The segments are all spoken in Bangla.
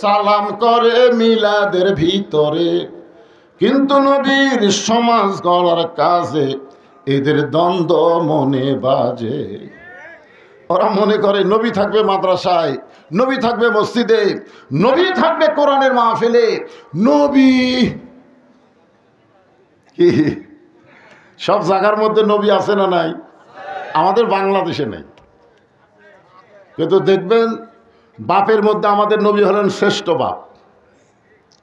সালাম করে মিলাদের ভিতরে, কিন্তু নবীর সমাজ গড়ার কাজে এদের দ্বন্দ্ব মনে বাজে। ওরা মনে করে নবী থাকবে মাদ্রাসায়, নবী থাকবে মসজিদে, নবী থাকবে কোরআনের মাহফিলে, নবী কি সব জায়গার মধ্যে নবী আছে না নাই? আমাদের বাংলাদেশে নেই, কিন্তু দেখবেন বাপের মধ্যে আমাদের নবী হলেন শ্রেষ্ঠ বাপ,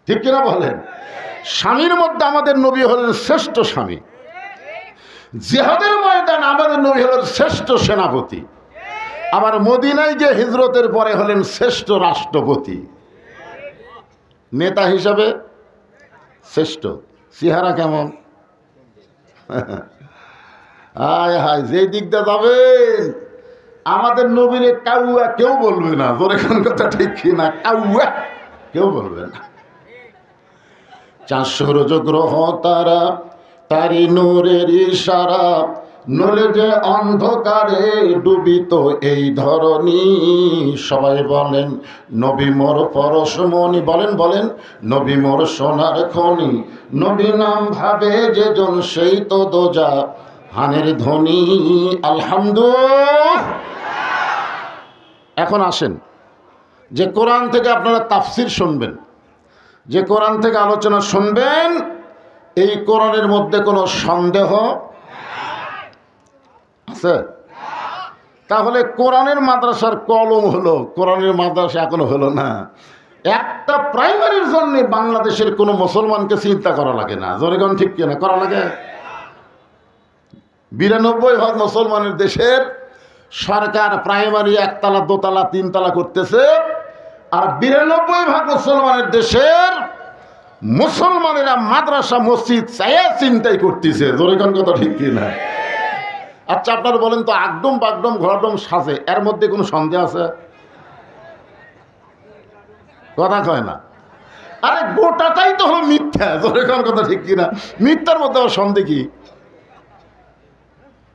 ঠিক কিনা বলেন? স্বামীর মধ্যে আমাদের নবী হলেন শ্রেষ্ঠ স্বামী, জিহাদের ময়দান আমাদের নবী হলেন শ্রেষ্ঠ সেনাপতি, আবার মদিনায় যে হিজরতের পরে হলেন শ্রেষ্ঠ রাষ্ট্রপতি, নেতা হিসাবে শ্রেষ্ঠ। চেহারা কেমন? হায় হায়, যেই দিকটা যাবেন আমাদের নবীরে কাউয়া কেউ বলবে না, তোর এখন কথা ঠিক কিনা? কাউয়া কেউ বলবে না। 400 রোজ গ্রহ তারা, তারি নূরের ইশারা, নলে যে অন্ধকারে ডুবিত এই ধরনী। সবাই বলেন নবী মোর পরশমণি, বলেন বলেন নবী মোর সোনার খনি, নবী নাম ভাবে যেজন সেই তো দোজা হানের ধ্বনি। আলহামদুলিল্লাহ। এখন আসেন, যে কোরআন থেকে আপনারা তাফসির শুনবেন, যে কোরআন থেকে আলোচনা শুনবেন, এই কোরআনের মধ্যে কোনো সন্দেহ আছে? তাহলে কোরআনের মাদ্রাসার কলম হলো, কোরআনের মাদ্রাসা এখনো হলো না। একটা প্রাইমারির জন্য বাংলাদেশের কোনো মুসলমানকে চিন্তা করা লাগে না, জনগণ ঠিক কিনা? করা লাগে? 92% মুসলমানের দেশের সরকার প্রাইমারি 1 তলা 2 তলা 3 তলা করতেছে, আর 92% মুসলমানের দেশের মুসলমানেরা মাদ্রাসা মসজিদ চাইয়া চিন্তাই করতেছে, জনগণ কথা ঠিক কিনা? আচ্ছা আপনারা বলেন তো, আগডম বাগডম ঘরডম সাজে, এর মধ্যে কোনো সন্দেহ আছে? কথা কয় না। আরে গোটাটাই তো হলো মিথ্যা, জনগণ কথা ঠিক কিনা? মিথ্যার মধ্যে আবার সন্দেহ কি?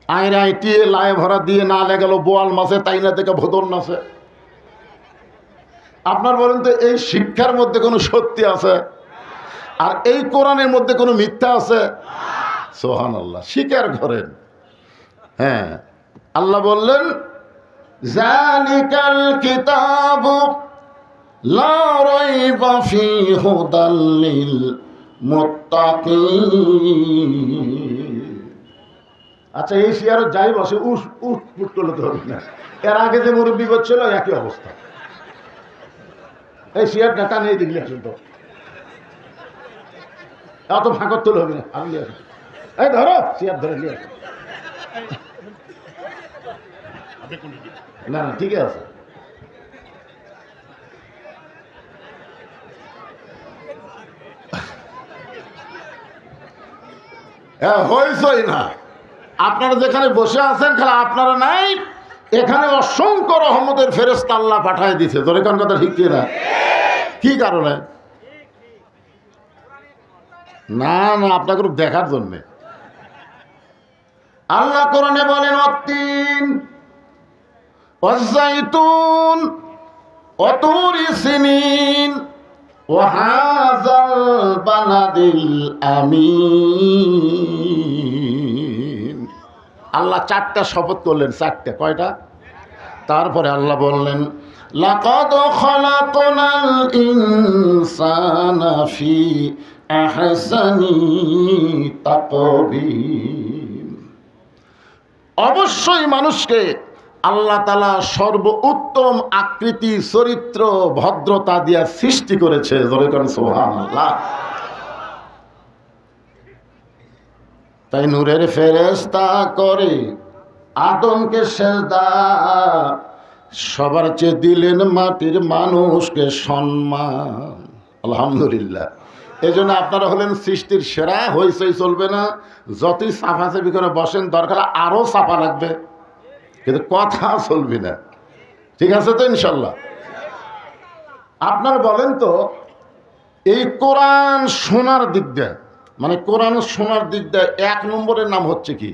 আইন আইটিয়ে লায়ে ভরা দিয়ে না লেগেল বোয়াল মাছে, তাই না দেখে ভোদর নাচে। আপনার বলেন তো, এই শিক্ষার মধ্যে কোনো সত্যি আছে? আর এই কোরআনের মধ্যে কোনো মিথ্যা আছে? সুবহানাল্লাহ, স্বীকার করেন। হ্যাঁ, আল্লাহ বললেন যালিকাল কিতাবু লা রাইবা ফীহি হুদাল লিল মুত্তাকিন। আচ্ছা, এই শিয়ারে যাই বসে উঠ তুলতে হবে না, এর আগে যে মুরব্বী করছিল একই অবস্থা। এই শিয়ার ডাটা নেই দেখলি আসুন তো, এত ফাঁকর তুলে হবে না, আমি নিয়ে আসুন। এই ধরো শিয়ার ধরে নিয়ে আসুন। না না ঠিক আছে। হ্যাঁ হয়েছই না, আপনারা যেখানে বসে আছেন খালি আপনারা নাই, এখানে অসংখ্য রহমতের ফেরেশতা আল্লাহ পাঠায় দিছে, তোর কোন কথা ঠিক কি না? কি কারণে? না না, আপনাকে দেখার জন্যে। আল্লাহ কোরআনে বলেন ওয়াত্তিন ওয়াজ্জাইতুন ওয়াতুরি সিনিন ওয়া হাযাল বালাদিল আমিন। আল্লাহ 4টা শপথ করলেন, 4টা। কয়টা? তারপরে আল্লাহ বললেন লাকাদ খালাকনাল ইনসানা ফি আহসানি তাকবীম। অবশ্যই মানুষকে আল্লাহ তাআলা সর্বোত্তম আকৃতি, চরিত্র, ভদ্রতা দিয়ে সৃষ্টি করেছে। জোরে বলেন সুবহানাল্লাহ। তাই নূরের ফেরেশতা করে আদমকে সেজদা, সবার চেয়ে দিলেন মাটির মানুষকে সম্মান। আলহামদুলিল্লাহ। এই জন্য আপনারা হলেন সৃষ্টির সেরা, হইচই চলবে না। যতই সাফাসাফি করে বসেন, দরকার আরও চাপা লাগবে, কিন্তু কথা চলবে না। ঠিক আছে তো ইনশাল্লাহ? আপনারা বলেন তো, এই কোরআন শোনার দিক দিয়ে, মানে কোরআন শোনার দিক দিয়ে 1 নম্বরের নাম হচ্ছে কি?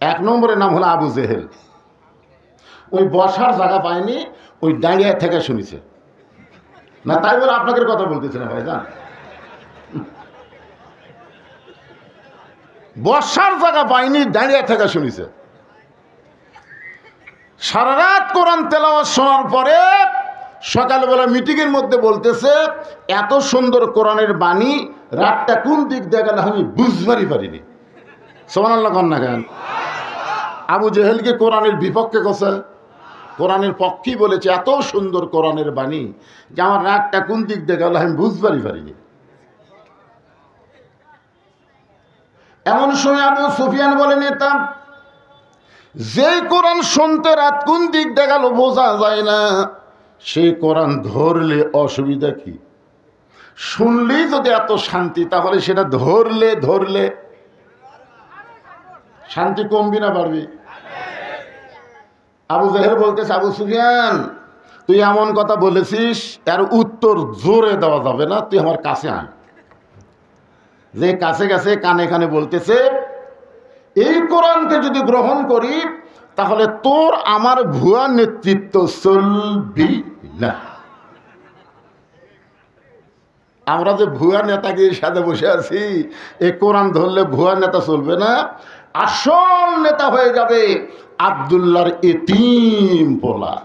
1 নম্বরের নাম হলো আবু জেহেল। ওই বসার জায়গা পায়নি, ওই দাঁড়িয়ে থেকে শুনেছে। না তাই বলে আপনাকে কথা বলতেছে না ভাই, জান বর্ষার জায়গা পাইনি, দাঁড়িয়ে থাকা শুনিছে। সারা রাত কোরআন তেলাওয়াত শোনার পরে সকালবেলা মিটিংয়ের মধ্যে বলতেছে এত সুন্দর কোরআনের বাণী, রাতটা কোন দিক দিয়ে গেল আমি বুঝবারই পারিনি। সুবহানাল্লাহ কন্যা গান। আবু জেহেলকে কোরআনের বিপক্ষে কছে, কোরআনের পক্ষেই বলেছে এত সুন্দর কোরআনের বাণী যে আমার রাতটা কোন দিক দিয়ে গেল আমি বুঝবারই পারিনি। এমন সময় আবু সুফিয়ান বলে নিতাম, যেই কোরআন শুনতে রাত কোন দিক দিয়ে গেল বোঝা যায় না, সেই কোরআন ধরলে অসুবিধা কি? শুনলেই যদি এত শান্তি, তাহলে সেটা ধরলে শান্তি কমবি না বাড়বি? আবু জেহেল বলতেছে, আবু সুফিয়ান তুই এমন কথা বলেছিস, এর উত্তর জোরে দেওয়া যাবে না, তুই আমার কাছে আয়। যে কাছে কাছে কানে কানে বলতেছে, এই কোরআনকে যদি গ্রহণ করি তাহলে তোর আমার ভুয়া নেতৃত্ব চলবি না। আমরা যে ভুয়া নেতাগিরির সাথে বসে আছি, এই কোরআন ধরলে ভুয়া নেতা চলবে না, আসল নেতা হয়ে যাবে আব্দুল্লাহর এতিম পোলা।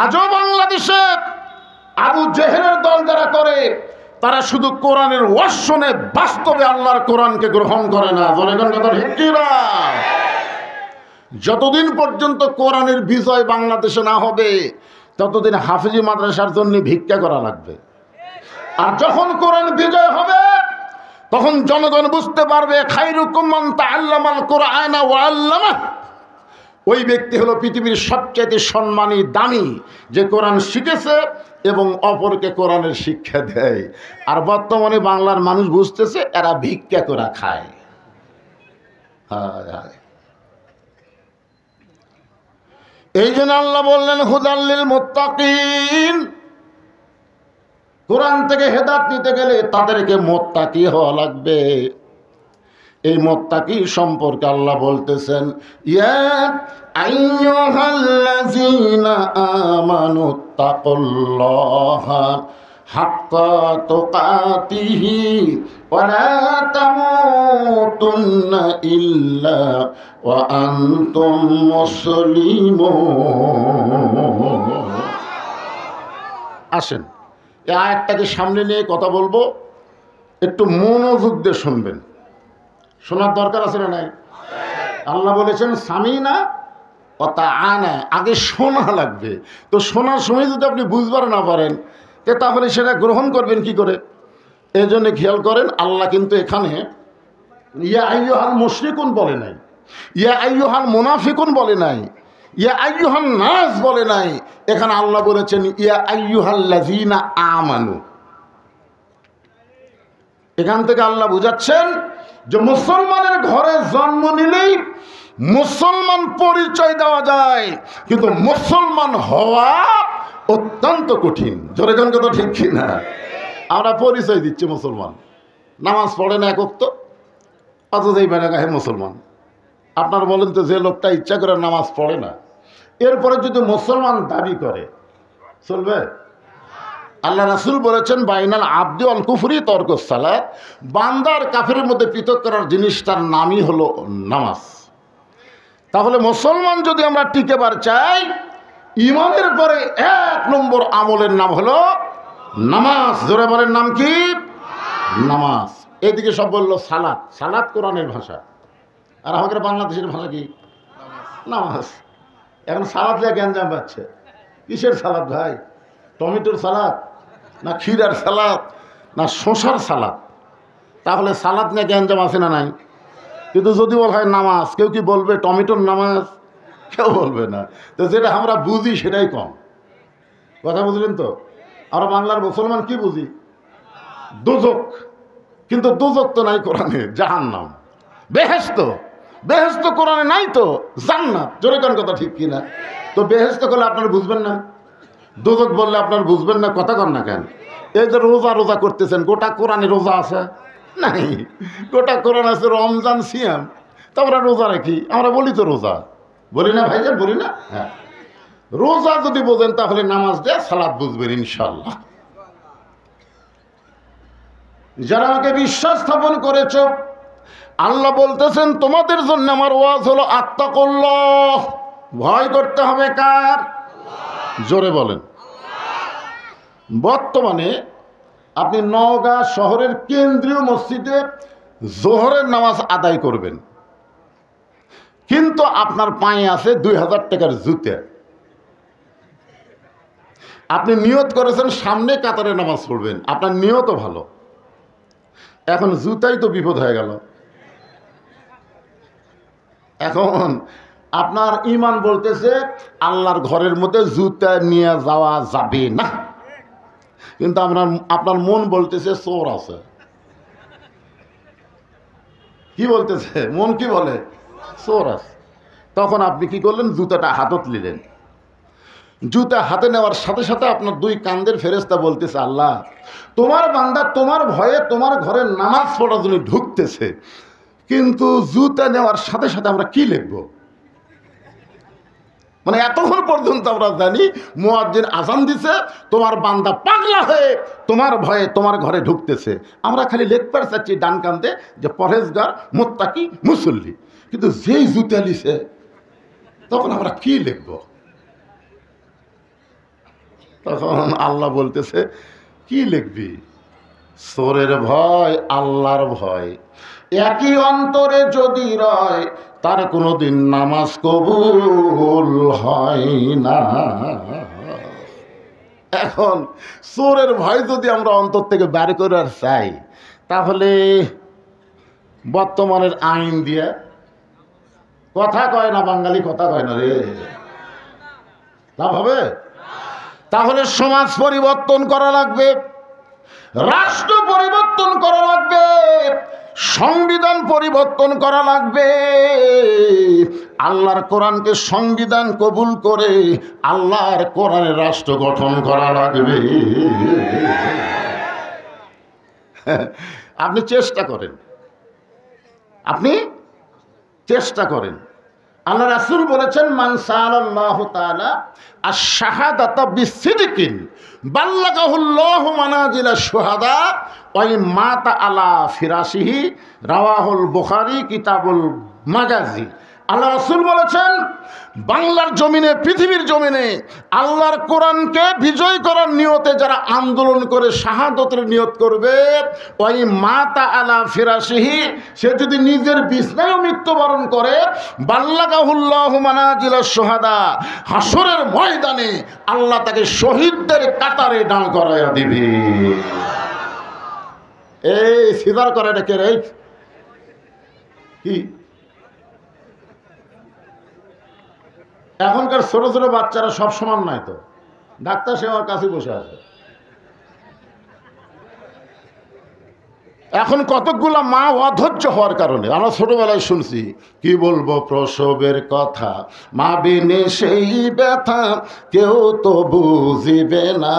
আজও বাংলাদেশে আবু জেহেলের দল যারা করে, তারা শুধু কোরআনের ওয়াজ শুনে, বাস্তবে আল্লাহর কোরআনকে গ্রহণ করে না। যতদিন পর্যন্ত কোরআনের বিজয় বাংলাদেশে না হবে, ততদিন হাফিজি মাদ্রাসার জন্য ভিক্ষা করা লাগবে। আর যখন কোরআন বিজয় হবে, তখন জনগণ বুঝতে পারবে খায়রুকুম মান তাআল্লামাল কুরআনা ওয়া আল্লামাহ। ওই ব্যক্তি হলো পৃথিবীর সবচেয়ে সম্মানী, দামি, যে কোরআন শিখেছে এবং অপরকে কোরআনের শিক্ষা দেয়। আর বর্তমানে বাংলার মানুষ বুঝতেছে এরা ভিক্ষা করে খায়। এই জন্য আল্লাহ বললেন হুদাল লিল মুত্তাকিন, কোরআন থেকে হেদায়েত নিতে গেলে তাদেরকে মুত্তাকি হওয়া লাগবে। এই মুত্তাকি সম্পর্কে আল্লাহ বলতেছেন, ইয়া আইয়ুহাল্লাযীনা আমানুত্তাকুল্লাহা হাক্কা তুকাতিহি ওয়া লা তামুতুন্না ইল্লা ওয়া আনতুম মুসলিমুন। আসেন এই আয়াতটাকে সামনে নিয়ে কথা বলবো, একটু মনোযোগ দিয়ে শুনবেন। শোনার দরকার আছে না নাই? আল্লাহ বলেছেন সামিনা ও তাআনা, আগে শোনা লাগবে। তো শোনার সময় যদি আপনি বুঝবার না পারেন, তাহলে সেটা গ্রহণ করবেন কি করে? এই জন্য খেয়াল করেন, আল্লাহ কিন্তু এখানে ইয়া আইয়ুহাল মুশরিকুন বলে নাই, ইয়া আইয়ুহাল মুনাফিকুন বলে নাই, ইয়া আইয়ুহান নাস বলে নাই। এখানে আল্লাহ বলেছেন ইয়া আইয়ুহাল্লাযীনা আমানু। এখান থেকে আল্লাহ বুঝাচ্ছেন যে মুসলমানের ঘরে জন্ম নিলেই মুসলমান পরিচয় দেওয়া যায়, কিন্তু মুসলমান হওয়া অত্যন্ত কঠিন। জোরে গান কথা ঠিক কিনা? আমরা পরিচয় দিচ্ছি মুসলমান, নামাজ পড়ে না এক ওয়াক্ত, অথচ এই বেড়া গায়ে মুসলমান। আপনার বলেন তো, যে লোকটা ইচ্ছা করে নামাজ পড়ে না, এরপরে যদি মুসলমান দাবি করে, চলবে? আল্লাহ রাসূল বলেছেন বাইনাল আবদি ওয়াল কুফরি তরকুস সালাত, বান্দার কাফেরের মধ্যে পৃথক করার জিনিসটার নামই হলো নামাজ। তাহলে মুসলমান যদি আমরা টিকেবার চাই, ইমানের পরে 1 নম্বর আমলের নাম হলো নামাজ। জোরে বলেন নাম কি? নামাজ। এদিকে সব বললো সালাত, সালাত কোরআনের ভাষা, আর আমাদের বাংলাদেশের ভাষা কি? নামাজ। এখন সালাত লিয়ে গ্যাঞ্জাম পাচ্ছে। কিসের সালাত ভাই? টমেটোর সালাদ, না ক্ষীরার সালাদ, না শসার সালাদ? তাহলে সালাদ নিয়ে গ্যাঞ্জাম আছে না নাই? কিন্তু যদি বলা হয় নামাজ, কেউ কি বলবে টমেটোর নামাজ? কেউ বলবে না। তো যেটা আমরা বুঝি সেটাই কম। কথা বুঝলেন তো? আমরা বাংলার মুসলমান কি বুঝি? দোজক। কিন্তু দোজক তো নাই কোরআনে, জাহান্নাম। বেহেশত, বেহেশত কোরআনে নাই তো, জান্নাত। জোরে কোন কথা ঠিক কিনা? তো বেহেশত করলে আপনারা বুঝবেন না, দোজক বললে আপনারা বুঝবেন না, কথা কন না কেন? এই যে রোজা করতেছেন, গোটা কোরআনে রোজা আছে নাই? গোটা কোরআন আছে রমজান, সিয়াম। তো আমরা রোজা রাখি, আমরা বলি তো রোজা, বলি না ভাইজান? বলি না? হ্যাঁ, রোজা যদি বোঝেন তাহলে নামাজ দেয়া সালাত বুঝবেন ইনশাআল্লাহ। যারা আমাকে বিশ্বাস স্থাপন করেছ, আল্লাহ বলতেছেন তোমাদের জন্য আমার ওয়াজ হলো আত্তাকুল্লাহ, ভয় করতে হবে কার? জোরে বলেন। বর্তমানে আপনি নওগাঁ শহরের কেন্দ্রীয় মসজিদে জোহরের নামাজ আদায় করবেন, কিন্তু আপনার পায়ে আছে 2000 টাকার জুতা। আপনি নিয়ত করেছেন সামনে কাতারে নামাজ পড়বেন, আপনার নিয়তও ভালো, এখন জুতাই তো বিপদ হয়ে গেল। এখন আপনার ঈমান বলতেছে আল্লাহর ঘরের মধ্যে জুতা নিয়ে যাওয়া যাবে না, কিন্তু আপনার মন বলতেছে চোর আছে। কি বলতেছে? মন কি বলে? চোর আছে। তখন আপনি কি করলেন? জুতাটা হাতত নিলেন। জুতা হাতে নেওয়ার সাথে সাথে আপনার দুই কান্দের ফেরেশতা বলতেছে, আল্লাহ তোমার বান্দা তোমার ভয়ে তোমার ঘরে নামাজ পড়ার জন্য ঢুকতেছে, কিন্তু জুতা নেওয়ার সাথে সাথে আমরা কি লিখব? মানে এতক্ষণ পর্যন্ত আমরা জানি মুয়াজ্জিন আযান দিছে, তোমার বান্দা পাগলা হয়ে তোমার ভয়ে তোমার ঘরে ঢুকতেছে, আমরা খালি লিখতে চাচ্ছি ডান কান্দে যে পরহেজগার মুত্তাকি মুসল্লি, কিন্তু যেই জুতা লিছে তখন আমরা কি লিখব? তখন আল্লাহ বলতেছে কি লিখবি? চোরের ভয় আল্লাহর ভয় একই অন্তরে যদি রয়, তার কোনোদিন নামাজ কবুল হয় না। এখন চোরের ভয় যদি আমরা অন্তর থেকে বের করার চাই, তাহলে বর্তমানের আইন দিয়ে, কথা কয় না বাঙালি, কথা কয় না রে, লাভ হবে? তাহলে সমাজ পরিবর্তন করা লাগবে, রাষ্ট্র পরিবর্তন করা লাগবে, সংবিধান পরিবর্তন করা লাগবে। আল্লাহর কোরআনকে সংবিধান কবুল করে আল্লাহর কোরআনের রাষ্ট্র গঠন করা লাগবে। আপনি চেষ্টা করেন, আপনি চেষ্টা করেন। আল্লাহ রাসূল বলেছেন, মান সাআলাল্লাহু তাআলা আশ-শাহাদাতা বিসিদকিন বাল্লাগাহুল্লাহু মানাজিলা শুহাদা ওয়া মাতা আলা ফিরাশিহি, রাওয়াহুল বুখারী কিতাবুল মাগাজি। আল্লাহ রাসূল বলেছেন, বাংলার জমিনে, পৃথিবীর জমিনে আল্লাহর কোরআনকে বিজয় করার নিয়তে যারা আন্দোলন করে শাহাদতের নিয়ত করবে, ওই মাতা আলা ফিরাশিহি, সে যদি নিজের বিছানায় মৃত্যুবরণ করে, বাল্লাগাহুল্লাহু মানাজিলা শুহাদা, হাসরের ময়দানে আল্লাহ তাকে শহীদদের কাতারে দাঁড় করাইয়া দিবে। এই সিজার করে রেখে রে কি এখনকার ছোট ছোট বাচ্চারা সব সমান নাই তো, ডাক্তার সে আমার কাছে বসে আছে। এখন কতকগুলা মা অধৈর্য হওয়ার কারণে, আমরা ছোটবেলায় শুনছি, কি বলবো প্রসবের কথা, মা বিনে সেই ব্যথা কেউ তো বুঝিবে না,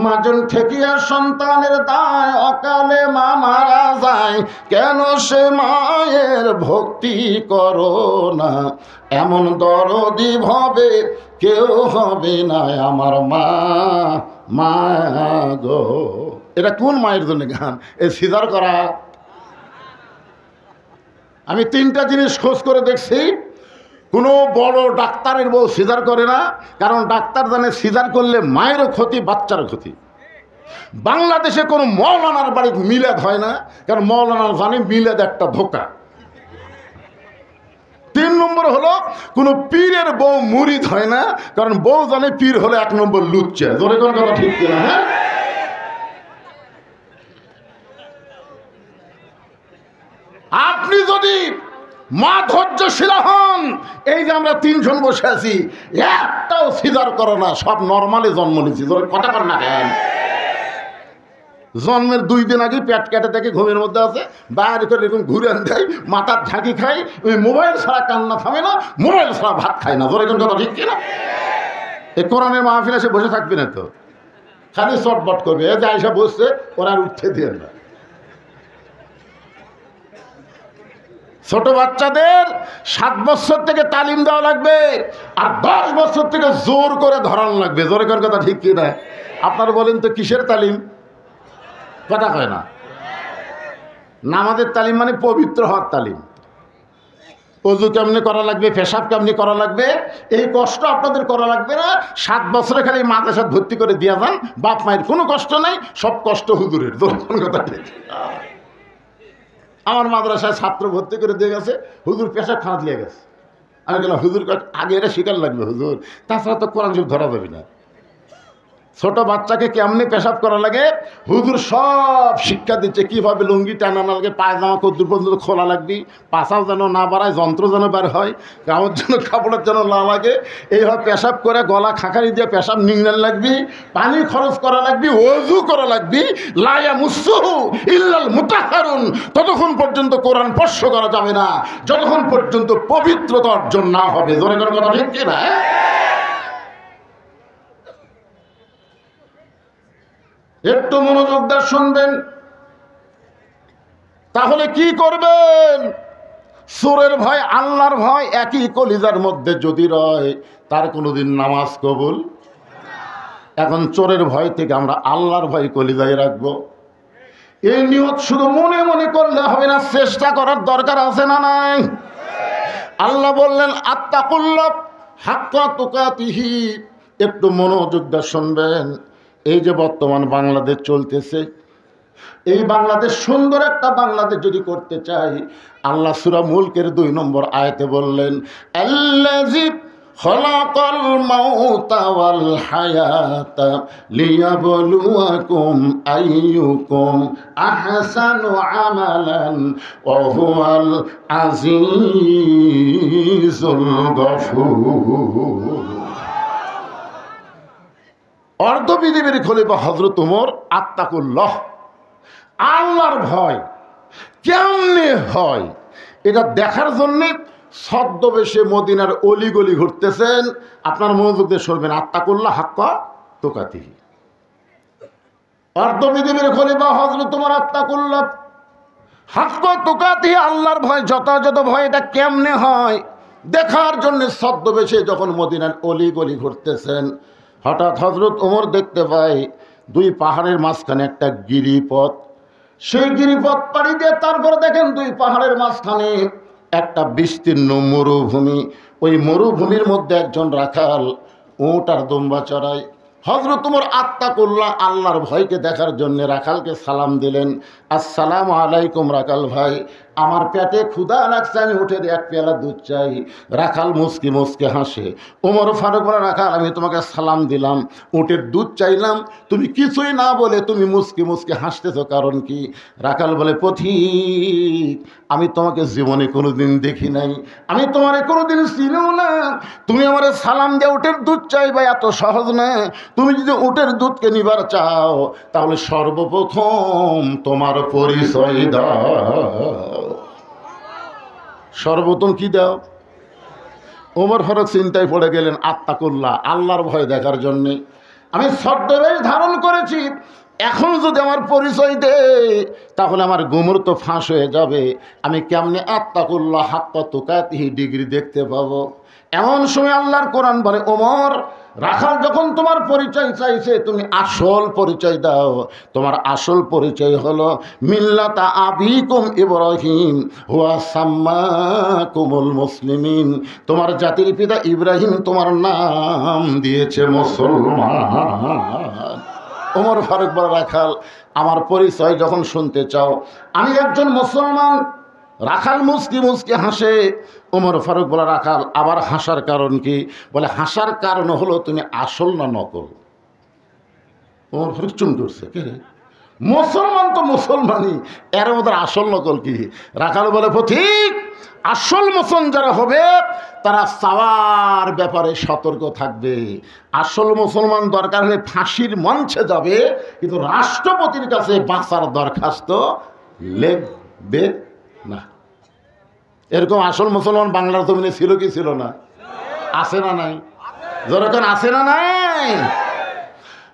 মাজন ঠেকিয়া সন্তানের দায়, অকালে মা মারা যায়, কেন সে মায়ের ভক্তি করো না, এমন দরদি ভাবে কেউ হবে না আমার মা, মা গো। এটা কোন মায়ের জন্য গান? এই সিজার করা। আমি 3টা জিনিস খোঁজ করে দেখছি, কোনো বড় ডাক্তারের বউ সিজার করে না, কারণ ডাক্তার জানে সিজার করলে মায়েরও ক্ষতি, বাচ্চারও ক্ষতি। বাংলাদেশে কোনো মৌলানার বাড়িতে মিলাদ হয় না, কারণ মৌলানার জানে মিলাদ একটা ধোঁকা। 3 নম্বর হলো, কোনো পীরের বউ মুরিদ হয় না, কারণ বউ জানে পীর হলো 1 নম্বর লুচ্চা। জোরে কোন কথা ঠিক কিনা? হ্যাঁ, আপনি যদি মা ধৈর্যশীল হন, এই যে আমরা 3 জন বসে আছি, একটাও সিজার করো না, সব নর্মালি জন্ম নিয়েছি। কথা কর না কেন? জন্মের 2 দিন আগে পেট কেটে থেকে ঘুমের মধ্যে আছে, বাইরে করে এরকম ঘুরে দেয়, মাথার ঝাঁকি খাই, ওই মোবাইল ছাড়া কান্না থামে না, মোবাইল ছাড়া ভাত খায় না। ধরে কোন কথা ঠিক কিনা? এই কোরআনের মাহফিলে এসে বসে থাকবি না তো, খালি চটবট করবে। এই যে আইসা বসছে, ওরা আর উঠতে দিয়ে না। ছোট বাচ্চাদের 7 বছর থেকে তালিম দেওয়া লাগবে, আর 10 বছর থেকে জোর করে ধরানো লাগবে। জোরে করার কথা ঠিক কি না? আপনারা বলেন তো কিসের তালিম? কথা কয় না। নামাজের তালিম মানে পবিত্র হওয়ার তালিম। অজু কেমনি করা লাগবে, পেশাব কেমনি করা লাগবে, এই কষ্ট আপনাদের করা লাগবে না। 7 বছরে খালি মাদ্রাসায় ভর্তি করে দিয়া যান, বাপ মায়ের কোনো কষ্ট নাই, সব কষ্ট হুজুরের। কথা ঠিক। আমার মাদ্রাসায় ছাত্র ভর্তি করে দিয়ে গেছে, হুজুর পেশাব খানা দিয়ে গেছে। আমি গেলাম, হুজুর আগে এটা শিকার লাগবে হুজুর, তাছাড়া তো কোরআন শরীফ ধরা যাবে না। ছোট বাচ্চাকে কেমনি পেশাব করা লাগে হুজুর সব শিক্ষা দিচ্ছে। কীভাবে লুঙ্গি টানানো লাগে, পায়জামা কদ্দুর পর্যন্ত খোলা লাগবে, পাছাও যেন না বাড়ায়, যন্ত্র যেন বের হয়, গাওয়ার জন্য কাপড়ের যেন না লাগে, এইভাবে পেশাব করে গলা খাঁকারি দিয়ে পেশাব নিংড়ান লাগবি, পানি খরচ করা লাগবি, ওযু করা লাগবি, লায়া মুসুহু ইল্লাল মুতাহহারুন। ততক্ষণ পর্যন্ত কোরআন স্পর্শ করা যাবে না যতক্ষণ পর্যন্ত পবিত্রতা অর্জন না হবে। জোরে করে কথা ঠিক কিনা? একটু মনোযোগ দিয়ে শুনবেন, তাহলে কি করবেন? চোরের ভয় আল্লাহর ভয় একই কলিজার মধ্যে যদি রয়, তার কোনোদিন নামাজ কবুল। এখন চোরের ভয় থেকে আমরা আল্লাহর ভয় কলিজায় রাখবো। এই নিয়ত শুধু মনে মনে করলে হবে না, চেষ্টা করার দরকার আছে না নাই? আল্লাহ বললেন আত্তাকুল্লাহ হাক্কা তুকাতিহি। একটু মনোযোগ দিয়ে শুনবেন। এই যে বর্তমান বাংলাদেশ চলতেছে, এই বাংলাদেশ সুন্দর একটা বাংলাদেশ যদি করতে চাই, আল্লাহ সূরা মুলকের 2 নম্বর আয়াতে বললেন আল্লাযী খলাকাল মাউতা ওয়াল হায়াতা লিয়াবলুয়াকুম আইয়ুকুম আহসানু আমালান ওয়া হুয়াল আজিজুল গফুর। অর্ধ পৃথিবীর খলিফা হযরত ওমর আত্তাকুল্লাহ, আল্লাহর ভয় কেমনে হয় এটা দেখার জন্য ছদ্মবেশে মদিনার অলিগলি ঘুরতেছেন। আপনার মনোযোগ দিয়ে শুনবেন, আত্তাকুল্লাহ হাক্কা তুকাতিহি। অর্ধ পৃথিবীর খলিফা হযরত ওমর আত্তাকুল্লাহ হাক্কা তুকাতিহি, আল্লাহর ভয় যথাযথ ভয় এটা কেমনে হয় দেখার জন্য ছদ্মবেশে যখন মদিনার অলিগলি ঘুরতেছেন, হঠাৎ হযরত ওমর দেখতে পায় 2 পাহাড়ের মাঝখানে একটা গিরিপথ। সেই গিরিপথ পাড়ি দিয়ে তারপরে দেখেন 2 পাহাড়ের মাঝখানে একটা বিস্তীর্ণ মরুভূমি। ওই মরুভূমির মধ্যে একজন রাখাল উট আর দুম্বা চড়ায়। হযরত ওমর আত্তাকুল্লাহ আল্লাহর ভয়কে দেখার জন্য রাখালকে সালাম দিলেন, আসসালামু আলাইকুম রাখাল ভাই, আমার পেটে ক্ষুধা লাগছে, আমি উঠে 1 পেয়ালা দুধ চাই। রাখাল মুচকি মুচকি হাসে। ওমর ফারুক বলে, রাখাল আমি তোমাকে সালাম দিলাম, উটের দুধ চাইলাম, তুমি কিছুই না বলে তুমি মুচকি মুচকি হাসতেছো, কারণ কি? রাখাল বলে, পথিক আমি তোমাকে জীবনে কোনোদিন দেখি নাই, আমি তোমারে কোনোদিন চিনিও না, তুমি আমারে সালাম দিয়ে উটের দুধ চাইবা এত সহজ না। তুমি যদি উটের দুধকে নিবার চাও তাহলে সর্বপ্রথম তোমার পরিচয় দাও। সর্বপ্রথম কি দাও? ওমর ফারুক চিন্তায় পড়ে গেলেন, আত্তাকুল্লাহ আল্লাহর ভয় দেখার জন্যে আমি ছদ্মবেশ ধারণ করেছি, এখন যদি আমার পরিচয় দে তাহলে আমার গুমর তো ফাঁস হয়ে যাবে, আমি কেমনে আত্তাকুল্লাহ হাক্কা তুকাতিহি ডিগ্রি দেখতে পাবো? এমন সময় আল্লাহর কোরআন বলে, ওমর রাখাল যখন তোমার পরিচয় চাইছে তুমি আসল পরিচয় দাও। তোমার আসল পরিচয় হলো মিল্লাতা আবিকুম ইব্রাহিম হুয়া সাম্মাকুমুল মুসলিমিন। তোমার জাতির পিতা ইব্রাহিম তোমার নাম দিয়েছে মুসলমান। ওমর ফারুক বলে, রাখাল আমার পরিচয় যখন শুনতে চাও আমি একজন মুসলমান। রাখাল মুচকি মুচকি হাসে। ওমর ফারুক বলে, রাখাল আবার হাসার কারণ কি? বলে, হাসার কারণ হলো তুমি আসল না নকল। ওমর ফারুক চুম করছে, কে রে? মুসলমান তো মুসলমানই, এর মধ্যে আসল নকল কি? রাখাল বলে, পথিক আসল মুসলমান যারা হবে তারা চাওয়ার ব্যাপারে সতর্ক থাকবে। আসল মুসলমান দরকার হলে ফাঁসির মঞ্চে যাবে, কিন্তু রাষ্ট্রপতির কাছে বাঁচার দরখাস্ত লিখবে না। এরকম আসল মুসলমান বাংলার জমিনে ছিল কি ছিল না? আছে না নাই? যখন আছে না নাই?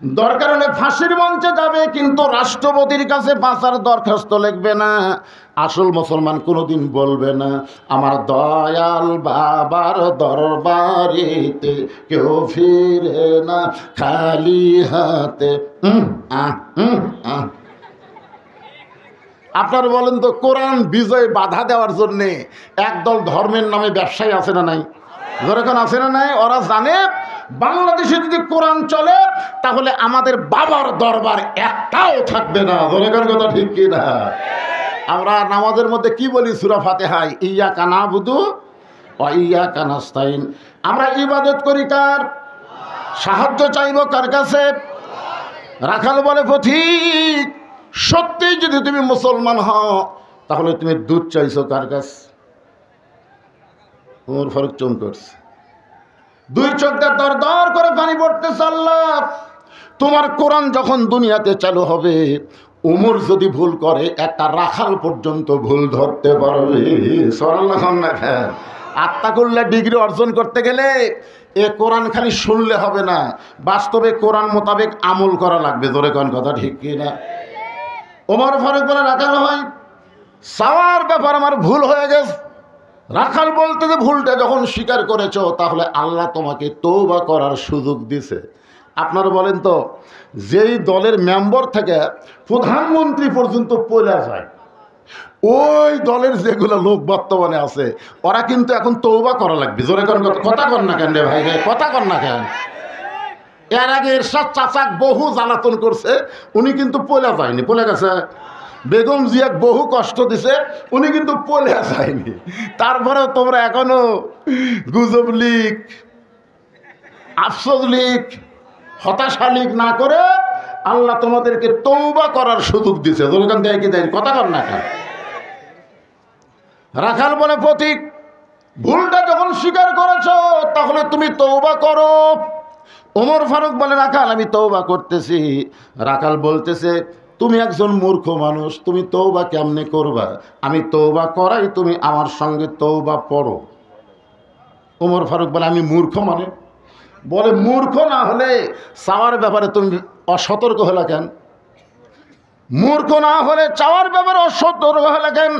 দরকার হলে ফাঁসির মঞ্চে যাবে, কিন্তু রাষ্ট্রপতির কাছে বাঁচার দরখাস্ত লিখবে না। আসল মুসলমান কোনোদিন বলবে না আমার দয়াল বাবার দরবারেতে কেউ ফিরে না খালি হাতে। আপনারা বলেন তো, কোরআন বিজয় বাধা দেওয়ার জন্যে একদল ধর্মের নামে ব্যবসায়ী আছে না নাই? যেরকম আছে না নাই? ওরা জানে বাংলাদেশে যদি কোরআন চলে তাহলে আমাদের বাবার দরবার একটাও থাকবে না। যেরকম কথা ঠিক কি না? আমরা নামাজের মধ্যে কি বলি? সূরা ফাতিহায় ইয়্যাকা না'বুদু ওয়া ইয়্যাকা নাস্তাইন। আমরা ইবাদত করি কার? সাহায্য চাইব কার কাছে? রাখাল বলে পথিক, সত্যি যদি তুমি মুসলমান হও তাহলে তুমি দুধ চাইছো কার কাছে? ওমর ফারুক চুম করছে, দুই চোখ দিয়ে দর দর করে পানি পড়তেছে। আল্লাহ, তোমার কোরআন যখন দুনিয়াতে চালু হবে, ওমর যদি ভুল করে একটা রাখাল পর্যন্ত ভুল ধরতে পারবে। আত্মাকুল্লাহ ডিগ্রি অর্জন করতে গেলে এ কোরআন খালি শুনলে হবে না, বাস্তবে কোরআন মোতাবেক আমল করা লাগবে। জোরে কোন কথা ঠিক কি না? ওমর ফারুক বলে রাখাল ভাই, চাওয়ার ব্যাপার আমার ভুল হয়ে গেছে। রাখাল বলতে যে ভুলটা যখন স্বীকার করেছ তাহলে আল্লাহ তোমাকে তওবা করার সুযোগ দিছে। আপনারা বলেন তো, যেই দলের মেম্বার থেকে প্রধানমন্ত্রী পর্যন্ত পড়ে যায়, ওই দলের যেগুলো লোক বর্তমানে আছে ওরা কিন্তু এখন তওবা করা লাগবে। জোরে কথা কর না কেন রে ভাই? কথা কর না কেন? এর আগে এরশাদ চাচাক বহু জ্বালাতন করছে, উনি কিন্তু পড়ে যায়নি, পড়ে গেছে। বেগম জিয়াক বহু কষ্ট দিছে, উনি কিন্তু পড়ে যায়নি। তারপরেও তোমরা এখনো গুজব লীগ, আফসোস লীগ, হতাশা লীগ না করে আল্লাহ তোমাদেরকে তওবা করার সুযোগ দিছে। দোকান দেয় কি দেয়? কথা কর না কেন? রাখাল বলে পথিক, ভুলটা যখন স্বীকার করেছো তাহলে তুমি তওবা করো। ওমর ফারুক বলে রাখাল আমি তওবা করতেছি। রাখাল বলতেছে তুমি একজন মূর্খ মানুষ, তুমি তওবা কেমনে করবা? আমি তওবা করাই, তুমি আমার সঙ্গে তওবা পড়ো। ওমর ফারুক বলে আমি মূর্খ মানে? বলে মূর্খ না হলে চাওয়ার ব্যাপারে তুমি অসতর্ক হলে কেন? মূর্খ না হলে চাওয়ার ব্যাপারে অসতর্ক হলে কেন?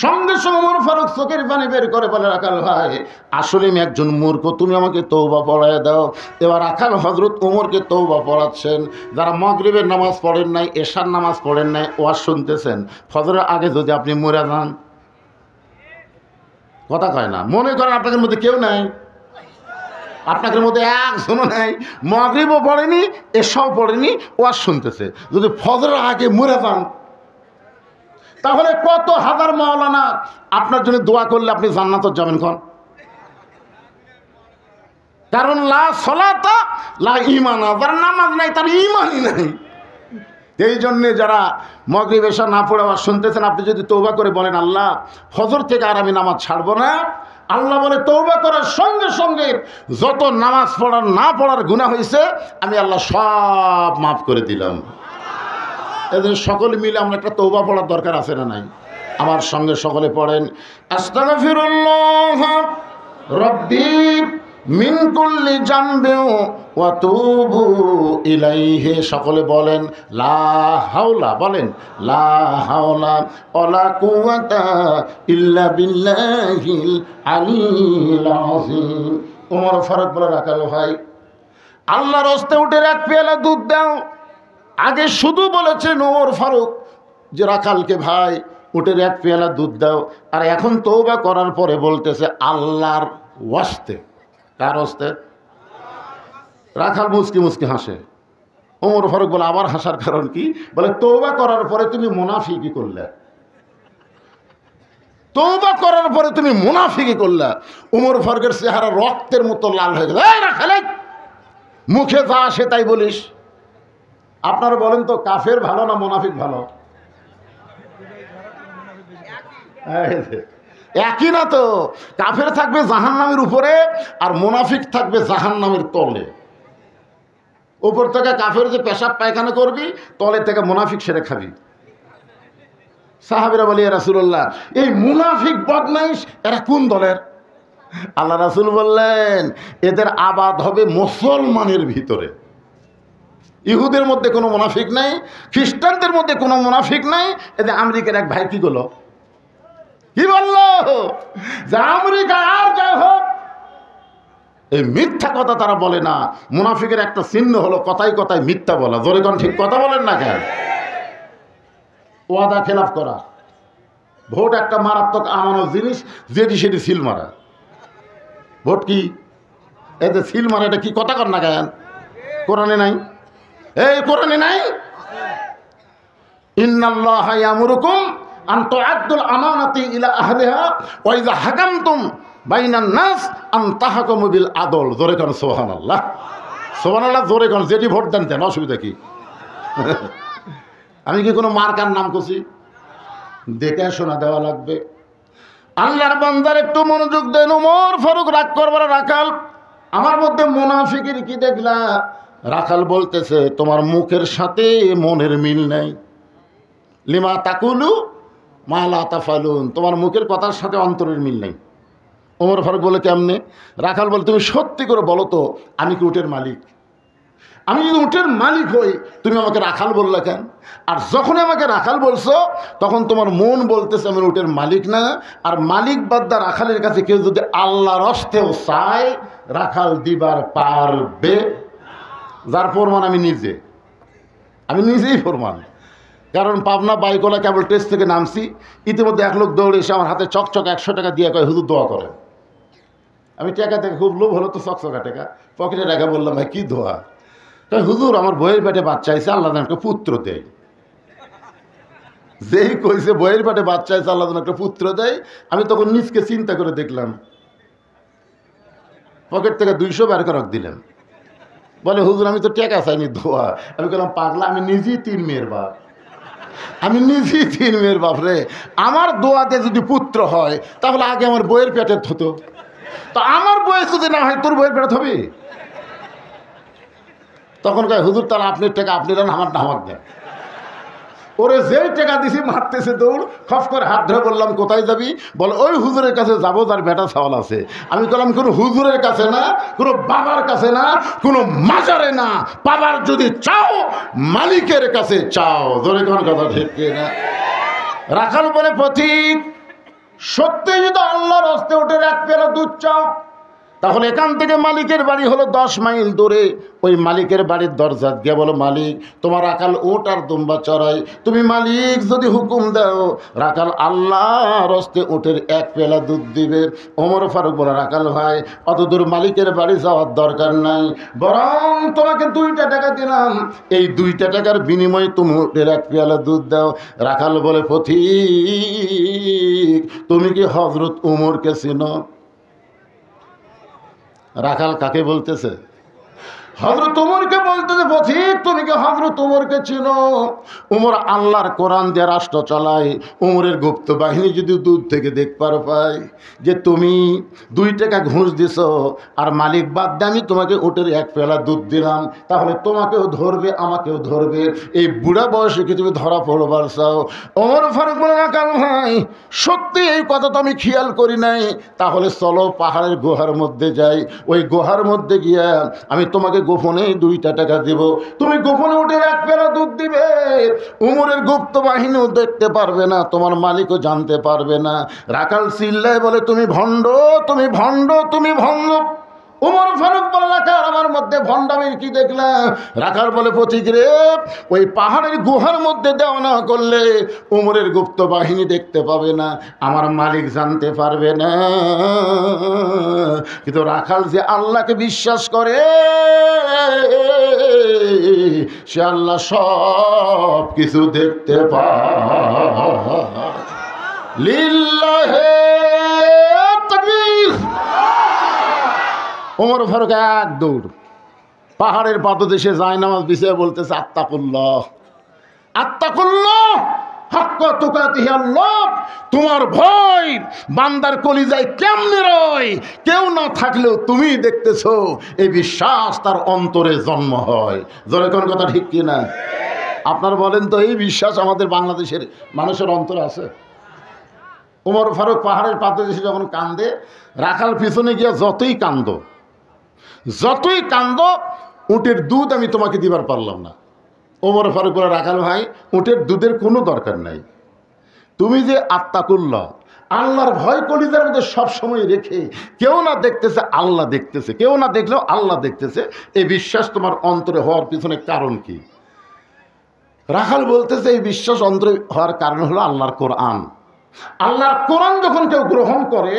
সঙ্গে সঙ্গে ওমর ফারুক চোখের পানি বের করে বলে রাখাল ভাই আসলে আমি একজন মূর্খ, তুমি আমাকে তওবা পড়ায় দাও। এবার রাখাল হযরত ওমরকে তওবা পড়াচ্ছেন। যারা মাগরিবের নামাজ পড়েন নাই, এশার নামাজ পড়েন নাই, ওয়াজ শুনতেছেন, ফজরের আগে যদি আপনি মরে যান, কথা কয় না, মনে করেন আপনাদের মধ্যে কেউ নাই, আপনাদের মধ্যে একজনও নাই, মাগরিবও পড়েনি, এশাও পড়েনি, ওয়াজ শুনতেছে, যদি ফজরের আগে মরে যান তাহলে কত হাজার মাওলানা আপনার জন্য দোয়া করলে আপনি জান্নাতে যাবেন। কোন কারণ লা সলাতা লা ঈমান, যার নামাজ নাই তার ঈমানই নাই। এই জন্যে যারা মাগরিব এশা না পড়ে ওয়াজ শুনতেছেন, আপনি যদি তওবা করে বলেন আল্লাহ ফজর থেকে আর আমি নামাজ ছাড়বো না, আল্লাহ বলে তওবা করার সঙ্গে সঙ্গে যত নামাজ পড়ার না পড়ার গুনাহ হয়েছে আমি আল্লাহ সব মাফ করে দিলাম। এদের সকলে মিলে আমরা একটা তওবা পড়ার দরকার আছে না নাই? আমার সঙ্গে সকলে পড়েন আস্তাগফিরুল্লাহ রাব্বি মিন কুল্লি জামবি ওয়া তুবু ইলাইহি। সকলে বলেন লা হাওলা, বলেন লা হাওলা ওয়ালা কুওয়াতা ইল্লা বিল্লাহিল আলিয়্যিল আযীম। ওমর ফারুক বলে রাখাল ভাই আল্লাহর রাস্তে উঠে এক পেয়ালা দুধ দাও। আগে শুধু বলেছেন ওমর ফারুক যে রাখালকে ভাই উটের এক পেয়ালা দুধ দাও, আর এখন তওবা করার পরে বলতেছে আল্লাহর ওয়াস্তে। কার ওয়াস্তে? রাখাল মুচকি মুচকি হাসে। ওমর ফারুক বলে আবার হাসার কারণ কি? বলে তওবা করার পরে তুমি মুনাফিকি করলে, তওবা করার পরে তুমি মুনাফিকি করলে। ওমর ফারুকের চেহারা রক্তের মতো লাল হয়ে গেল। এই রাখাল, মুখে যা আসে তাই বলিস। আপনারা বলেন তো কাফের ভালো না মুনাফিক ভালো? একই না তো। কাফের থাকবে জাহান্নামের উপরে আর মুনাফিক থাকবে জাহান্নামের তলে। উপর থেকে কাফের যে পেশাব পায়খানা করবি, তলে থেকে মুনাফিক সেরে খাবি। সাহাবীরা বলে ইয়া রাসূলুল্লাহ এই মুনাফিক বদমাইশ এরা কোন দলের? আল্লাহ রাসূল বললেন এদের আবাদ হবে মুসলমানের ভিতরে। ইহুদের মধ্যে কোনো মুনাফিক নাই, খ্রিস্টানদের মধ্যে কোনো মুনাফিক নাই। এতে আমেরিকার এক ভাই কি করলো, কি বললো যে আমেরিকা আর যাই হোক, এই মিথ্যা কথা তারা বলে না। মুনাফিকের একটা চিহ্ন হলো কথায় কথায় মিথ্যা বলা। জোরে কোন ঠিক কথা বলেন না কেন? ওয়াদা খেলাফ করা। ভোট একটা মারাত্মক আমানত জিনিস, যেটি সেটি সিল মারা। ভোট কি এতে সিল মারা, এটা কি কথা কর না কেন? কোরআনে নাই? এই কোরআনে নাই? ইন্নাল্লাহা ইয়ামুরুকুম আন তুআদ্দুল আমানাতি ইলা আহলিহা ওয়া ইযা হাকামতুম বাইনান নাস আন তাহকুমু বিল আদল। জোরে কোন সুবহানাল্লাহ। সুবহানাল্লাহ জোরে কোন। যেটি ভোট দেন দেন, অসুবিধা কি? আমি কি কোনো মার্কার নাম করছি? দেখে শোনা দেওয়া লাগবে। আল্লাহর বান্দার একটু মনোযোগ দেন। ওমর ফারুক রাগ করবার রাখাল, আমার মধ্যে মুনাফিকের কি দেখলা? রাখাল বলতেছে তোমার মুখের সাথে মনের মিল নাই। লিমা তাকুলু মা লা তাফালুন, তোমার মুখের কথার সাথে অন্তরের মিল নাই। ওমর ফারুক বলে কেমনে? রাখাল বলে তুমি সত্যি করে বলো তো, আমি কি উটের মালিক? আমি যদি উটের মালিক হই, তুমি আমাকে রাখাল বললে কেন? আর যখন আমাকে রাখাল বলছো, তখন তোমার মন বলতেছে আমি উটের মালিক না। আর মালিক বাদ্দা রাখালের কাছে কেউ যদি আল্লাহর হস্তেও চায়, রাখাল দিবার পারবে। যার প্রমাণ আমি নিজেই প্রমাণ। কারণ পাবনা বাইকলা কেবল টেস্ট থেকে নামছি, ইতিমধ্যে এক লোক দৌড়ে এসে আমার হাতে চকচক 100 টাকা দিয়ে কয় হুজুর দোয়া করে। আমি টাকা থেকে খুব লোভ হলো তো চকচকা টাকা পকেটে রেখে বললাম ভাই কি দোয়া? হুজুর আমার বইয়ের পেটে বাচ্চা হয়েছে, আল্লাহ একটা পুত্র দেয়। যেই কইছে বইয়ের পেটে বাচ্চা হয়েছে আল্লাহ একটা পুত্র দেয়, আমি তখন নিজকে চিন্তা করে দেখলাম, পকেট থেকে 200 বের করে দিলেন। বলে হুজুর আমি তো টাকা চাইনি, দোয়া। আমি বললাম পাগলা, আমি নিজেই 3 মেয়ের বাপ, রে। আমার দোয়াতে যদি পুত্র হয় তাহলে আগে আমার বইয়ের পেটে হতো। তো আমার বয়স যদি না হয় তোর বইয়ের পেটে হবে? তখন কয় হুজুর তাহলে আপনার টাকা আপনি দেন, আমার না আমার দেন। ওরে যেই টাকা দিছি মারতেছে দৌড়। খপ করে হাত ধরে বললাম কোথায় যাবি? বলে ওই হুজুরের কাছে যাবো যার বেটা ছাওয়াল আছে। আমি বললাম কোনো হুজুরের কাছে না, কোনো বাবার কাছে না, কোনো মাজারে না। বাবার যদি চাও মালিকের কাছে চাও। ধরে কোন কথা ঠিক না? রাখাল বলে পথিক, সত্যি যদি আল্লাহর হস্তে উঠে 1 পেয়ালা দুধ চাও, তাহলে এখান থেকে মালিকের বাড়ি হলো 10 মাইল দূরে। ওই মালিকের বাড়ির দরজা গিয়ে বলো মালিক তোমার রাখাল উট আর দুম্বা চড়াই, তুমি মালিক যদি হুকুম দাও রাখাল আল্লাহর হস্তে উটের 1 পেয়ালা দুধ দিবে। ওমর ফারুক বলে রাখাল ভাই অত দূর মালিকের বাড়ি যাওয়ার দরকার নাই, বরং তোমাকে 2টা টাকা দিলাম, এই 2টা টাকার বিনিময়ে তুমি উটের 1 পেয়ালা দুধ দাও। রাখাল বলে পথিক তুমি কি হযরত উমরকে চিনো? রাখাল কাকে বলতেছে? হযরত উমরকে বলতেছে। পথিক তুমি কি হযরত উমরকে চিনো? উমর আল্লাহর কোরআন দিয়ে রাষ্ট্র চালায়। উমরের গুপ্ত বাহিনী যদি দূর থেকে দেখবার পায় যে তুমি 2 টাকা ঘুষ দিছ আর মালিক বাদ দিয়ে আমি তোমাকে উটের 1 পেয়ালা দুধ দিলাম, তাহলে তোমাকেও ধরবে আমাকেও ধরবে। এই বুড়া বয়সে কি তুমি ধরা পড়বার চাও? ওমর ফারুক বলে রাখাল ভাই সত্যি এই কথা তো আমি খেয়াল করি নাই, তাহলে চলো পাহাড়ের গুহার মধ্যে যাই। ওই গুহার মধ্যে গিয়া আমি তোমাকে গোপনে 2টা টাকা দিব, তুমি গোপনে উঠে 1 পেয়ালা দুধ দিবে। উমরের গুপ্ত বাহিনীও দেখতে পারবে না, তোমার মালিকও জানতে পারবে না। রাখাল চিল্লায় বলে তুমি ভণ্ড, তুমি ভণ্ড, তুমি ভণ্ড। উমর ফারুক বলে রাখাল আমার মধ্যে ভণ্ডামির কি দেখলাম? রাখাল বলে পথিক রে ওই পাহাড়ের গুহার মধ্যে দেওয়া না করলে উমরের গুপ্ত বাহিনী দেখতে পাবে না, আমার মালিক জানতে পারবে না। কিন্তু রাখাল যে আল্লাহকে বিশ্বাস করে সে আল্লাহ সব কিছু দেখতে পায়। লিল্লাহে তাকবীর। ওমর ফারুক 1 দৌড় পাহাড়ের পাদদেশে যায় নামাজ বিছিয়ে বলতেছে আত্তাকুল্লাহ, আত্তাকুল্লাহ হাক্কা তুকাতিহি। আল্লাহ তোমার ভয় বান্দার কলিজায় কেমনে রয়, কেউ না থাকলেও তুমি দেখতেছো, এই বিশ্বাস তার অন্তরে জন্ম হয়। জোরে কোন কথা ঠিক কিনা? আপনার বলেন তো এই বিশ্বাস আমাদের বাংলাদেশের মানুষের অন্তরে আছে? ওমর ফারুক পাহাড়ের পাদদেশে যখন কান্দে, রাখাল পিছনে গিয়া যতই কান্দ উটের দুধ আমি তোমাকে দিবার পারলাম না। ওমর ফারুক বলে, রাখাল ভাই, উটের দুধের কোনো দরকার নাই। তুমি যে আত্তাকুল্লাহ, আল্লাহর ভয় কলিজার মধ্যে সবসময় রেখে, কেউ না দেখতেছে আল্লাহ দেখতেছে, কেউ না দেখলেও আল্লাহ দেখতেছে, এই বিশ্বাস তোমার অন্তরে হওয়ার পিছনে কারণ কি? রাখাল বলতেছে, এই বিশ্বাস অন্তরে হওয়ার কারণ হলো আল্লাহর কোরআন। আল্লাহর কোরআন যখন কেউ গ্রহণ করে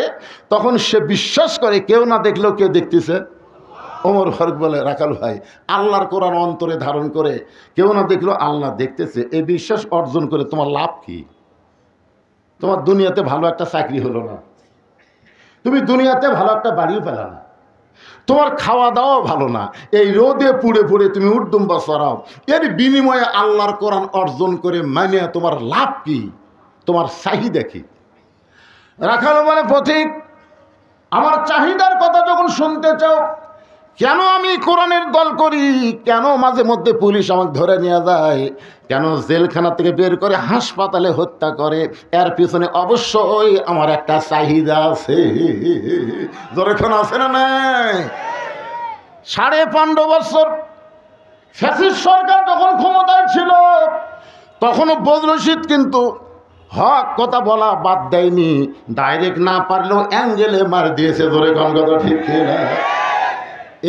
তখন সে বিশ্বাস করে কেউ না দেখলেও কেউ দেখতেছে। ওমর ফারুক বলে, রাখাল ভাই, আল্লাহর কোরআন অন্তরে ধারণ করে কেউ না দেখলেও আল্লাহ দেখতেছে, এই বিশ্বাস অর্জন করে তোমার লাভ কি? তোমার দুনিয়াতে ভালো একটা চাকরি হলো না, তুমি দুনিয়াতে ভালো একটা বাড়িও পেলা না, তোমার খাওয়া দাওয়া ভালো না, এই রোদে পুড়ে পুড়ে তুমি উর্দুম্বা চড়াও, এর বিনিময়ে আল্লাহর কোরআন অর্জন করে মানে তোমার লাভ কি? তোমার চাহিদা কি? রাখাল বলে, পথিক, আমার চাহিদার কথা যখন শুনতে চাও, কেন আমি কোরআনের দল করি, কেন মাঝে মধ্যে পুলিশ আমাকে ধরে নিয়ে যায়, কেন জেলখানা থেকে বের করে হাসপাতালে হত্যা করে, এর পিছনে অবশ্যই আমার একটা চাহিদা আছে। যখন আছে না নাই? 15.5 বছর ফ্যাসিস্ট সরকার যখন ক্ষমতায় ছিল, তখনও বদরুল রশিদ কিন্তু হক কথা বলা বাদ দেয়নি, ডাইরেক্ট না পারলেও অ্যাঙ্গেলে মার দিয়েছে। ধরে কোন কথা ঠিক না?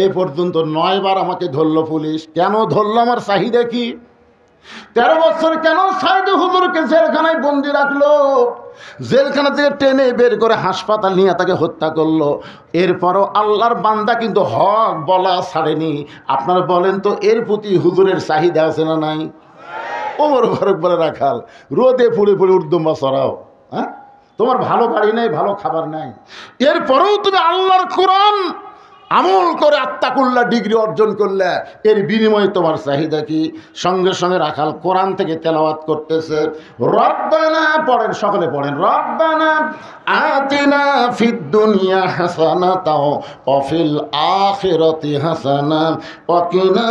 এ পর্যন্ত 9 বার আমাকে ধরলো পুলিশ। কেন ধরলো? আমার চাহিদা কি? 13 বছর কেন সাইদে হুজুরকে জেলখানায় বন্দি রাখলো, জেলখানা থেকে টেনে বের করে হাসপাতাল নিয়ে তাকে হত্যা করলো, এরপরও আল্লাহর বান্দা কিন্তু হক বলা ছাড়েনি। আপনারা বলেন তো, এর প্রতি হুজুরের চাহিদা আছে না নাই? ওমর ফারুক বলে, রাখাল, রোদে পুড়ে পুড়ে উর্দুম্বা চড়াও, হ্যাঁ, তোমার ভালো বাড়ি নাই, ভালো খাবার নাই, এরপরেও তুমি আল্লাহর কোরআন আমল করে আত্তাকুল্লাহ ডিগ্রি অর্জন করলে, এর বিনিময়ে তোমার চাহিদা কি? সঙ্গে সঙ্গে রাখাল কোরআন থেকে তেলাওয়াত করতেছে। রব্বানা, পড়েন, সকলে পড়েন, রব্বানা আতিনা ফিদ দুনিয়া হাসানাতাও ওয়া ফিল আখিরাতি হাসানা ওয়া কিনা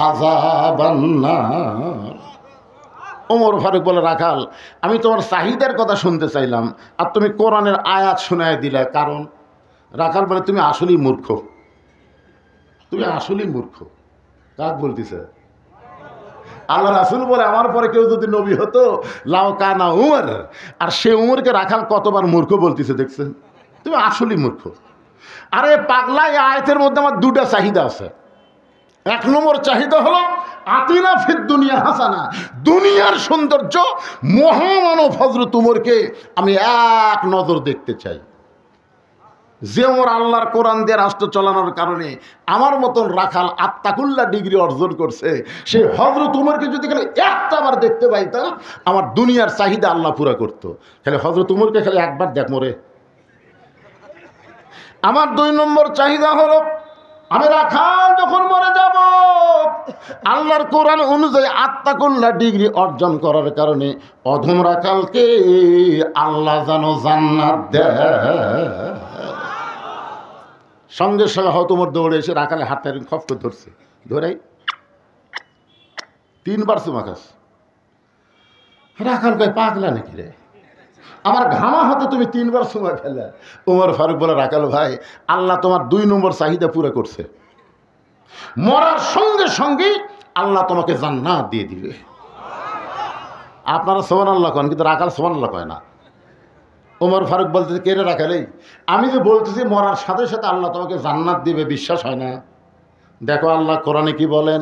আযাবান্নার। ওমর ফারুক বলে, রাখাল, আমি তোমার চাহিদার কথা শুনতে চাইলাম আর তুমি কোরআনের আয়াত শোনায় দিলে, কারণ? রাখাল বলে, তুমি আসলেই মূর্খ, তুমি আসলেই মূর্খ। কাক বলতেছে? আল্লাহ রাসূল বলে, আমার পরে কেউ যদি নবী হতো, লাউ কানা উমর, আর সে উমরকে রাখাল কতবার মূর্খ বলতেছে, দেখছেন? তুমি আসলেই মূর্খ। আরে পাগলা, এই আয়াতের মধ্যে আমার 2টা চাহিদা আছে। 1 নম্বর চাহিদা হলো আতিনা ফিদ দুনিয়া হাসানা, দুনিয়ার সৌন্দর্য, মহামানব হযরত উমরকে আমি এক নজর দেখতে চাই। যে ওমর আল্লাহর কোরআন দিয়ে রাষ্ট্র চালানোর কারণে আমার মতন রাখাল আত্তাকুল্লাহ ডিগ্রি অর্জন করছে, সেই হযরত উমরকে যদি খালি একটা বার দেখতে পাইতাম, আমার দুনিয়ার চাহিদা আল্লাহ পুরা করতো। খালি হযরত উমরকে খালি একবার দেখ মরে। আমার 2 নম্বর চাহিদা হলো, আমি রাখাল যখন মরে যাব, আল্লাহর কোরআন অনুযায়ী আত্তাকুল্লাহ ডিগ্রি অর্জন করার কারণে অধম রাখালকে আল্লাহ যেন জান্নাত দেয়। সঙ্গে সঙ্গে হয়তো তোমার দৌড়ে এসে রাখালে হাতটা খপ করে ধরছে, ধরেই 3 বার চুমা খাস। রাখাল কয়, পাগলা নাকি রে, আমার ঘামা হাতে তুমি 3 বার চুমা খেলে? ওমর ফারুক বলে, রাখাল ভাই, আল্লাহ তোমার 2 নম্বর চাহিদা পুরো করছে, মরার সঙ্গে সঙ্গেই আল্লাহ তোমাকে জান্নাত দিয়ে দিবে। আপনারা সুবহানাল্লাহ কন, কিন্তু রাখাল সুবহানাল্লাহ কয় না। ওমর ফারুক বলতেছে, কে রে রাখাল, আমি যে বলতেছি মরার সাথে সাথে আল্লাহ তোমাকে জান্নাত দিবে, বিশ্বাস হয় না? দেখো আল্লাহ কোরআনে কি বলেন,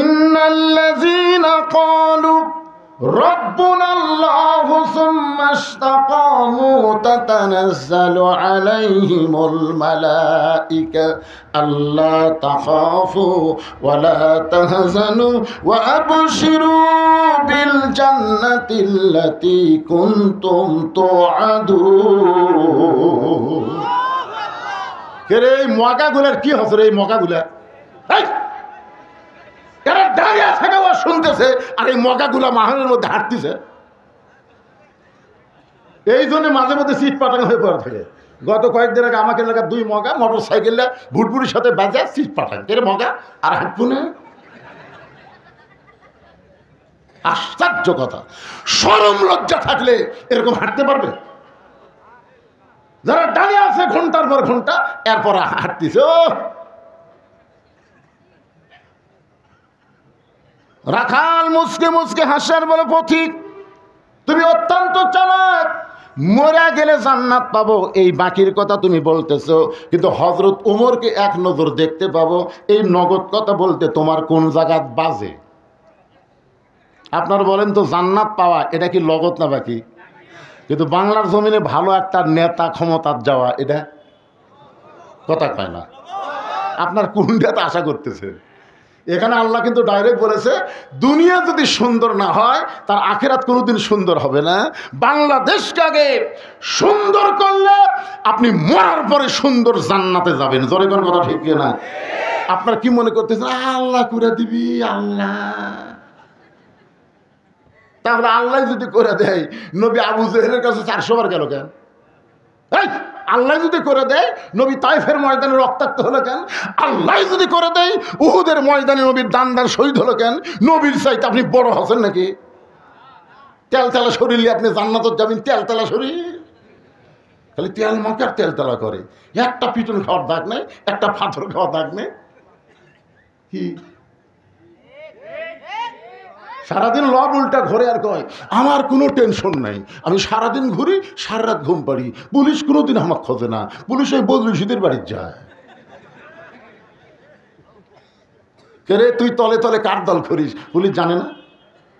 ইন্নাল্লাযীনা ক্বালু রাব্বুনাল্লাহু সুম্মা ইসতাকামু তাতানাজ্জালু আলাইহিমুল মালায়েকা আল্লা তাখাফু ওয়া লা তাহজানু ওয়া আবশিরু বিল জান্নাতিল্লাতী কুনতুম তুআদুন। কে রে, এই মগাগুলার কি হচ্ছে রে? এই মগাগুলা এরা দাঁড়িয়ে থাকে, ও শুনতেছে, আর এই মগাগুলা মাহলের মধ্যে হাঁটতেছে। এই জন্য মাঝে মধ্যে সিট পাটানো হয়ে পড়ে থাকে। গত কয়েকদিন আগে আমাকে এলাকার 2 মগা মোটর সাইকেলে ভুটভুটির সাথে বাজে সিট পাঠান, কে রে মগা আর হাঁটবো না। আশ্চর্য কথা, শরম লজ্জা থাকলে এরকম হাঁটতে পারবে? যারা দাঁড়িয়ে আছে ঘন্টার পর ঘন্টা, এরপর হাঁটতেছে, ও রাখাল মুসকে মুসকে হাসার বলে, পথিক তুমি অত্যন্ত চালাক, মরে গেলে জান্নাত পাবো এই বাকির কথা তুমি বলতেছো, কিন্তু হযরত ওমরকে এক নজর দেখতে পাবো এই নগদ কথা বলতে তোমার কোন জায়গা বাজে? আপনারা বলেন তো, জান্নাত পাওয়া এটা কি লগত না বাকি? কিন্তু বাংলার জমিনে ভালো একটা নেতা ক্ষমতার যাওয়া এটা কথা কয় না। আপনার কোনটাতে আশা করতেছে? এখানে আল্লাহ কিন্তু ডাইরেক্ট বলেছে, দুনিয়া যদি সুন্দর না হয় তার আখিরাত কোনোদিন সুন্দর হবে না। বাংলাদেশকে আগে সুন্দর করলে আপনি মরার পরে সুন্দর জান্নাতে যাবেন। জোরে কোন কথা ঠিক না? আপনার কি মনে করতেছেন আল্লাহ করে দিবি? আল্লাহ, তাহলে আল্লাহ যদি করে দেয়, নবী আবু জেহেলের কাছে 400 বার গেল কেন? আল্লাহ যদি করে দেয়, নবী তাইফের ময়দানে রক্তাক্ত হলো কেন? আল্লাহ যদি করে দেয়, উহুদের ময়দানে নবীর দান শহীদ হলো কেন? নবীর চাইতে আপনি বড় হচ্ছেন নাকি? তেলতেলা শরীর নিয়ে আপনি জান্নাতে যাবেন? তেলতেলা শরীর খালি তেল মাখার তেলতেলা করে, একটা পিটন খাওয়ার দাগ নেই, একটা পাথর খাওয়ার দাগ নেই। কি সারাদিন লব উল্টা ঘরে আর কয় আমার কোনো টেনশন নাই, আমি সারাদিন ঘুরি, সারা রাত ঘুম পাড়ি, পুলিশ কোনোদিন আমার খোঁজে না, পুলিশ ওই বদরুশিদের বাড়ি যায়। কে রে তুই তলে তলে কার দল করিস? পুলিশ জানে না?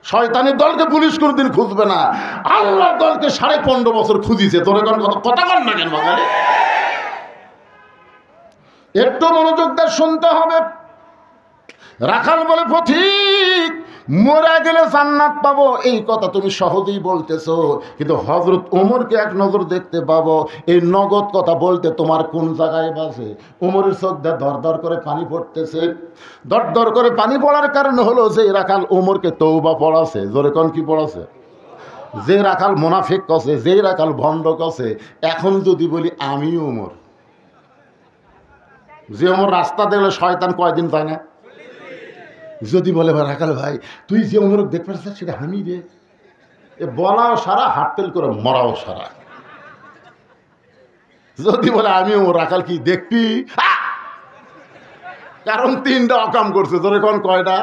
শয়তানের দলকে পুলিশ কোনোদিন খুঁজবে না, আল্লাহর দলকে 15.5 বছর খুঁজিছে। তোর কথা কর না কেন বাঙালি? একটু মনোযোগ দিয়ে শুনতে হবে। রাখাল বলে, পথিক মরে গেলে জান্নাত পাবো এই কথা তুমি সহজেই বলতেছো, কিন্তু হযরত ওমরকে এক নজর দেখতে পাবো এই নগদ কথা বলতে তোমার কোন জায়গায় বাজে? ওমরের চোখ দিয়ে দর দর করে পানি পড়তেছে। দর দর করে পানি পড়ার কারণ হলো যে রাখাল ওমরকে তওবা পড়াছে। জোরে কোন কি পড়াছে? যে রাখাল মুনাফিক কছে, যে রাখাল ভণ্ড কছে, এখন যদি বলি আমি ওমর, যে ওমর রাস্তা দেখলে শয়তান কয়দিন যায় না? যদি বলে রাখাল ভাই তুই যে ওমর দেখতে পাচ্ছিস সেটা আমি রে, এ বলাও সারা, হাটতেল করে মরাও সারা। যদি বলে আমি ওমর, রাখাল কি দেখবি? কারণ 3টা অকাম করছে। তোর কোন কয়টা?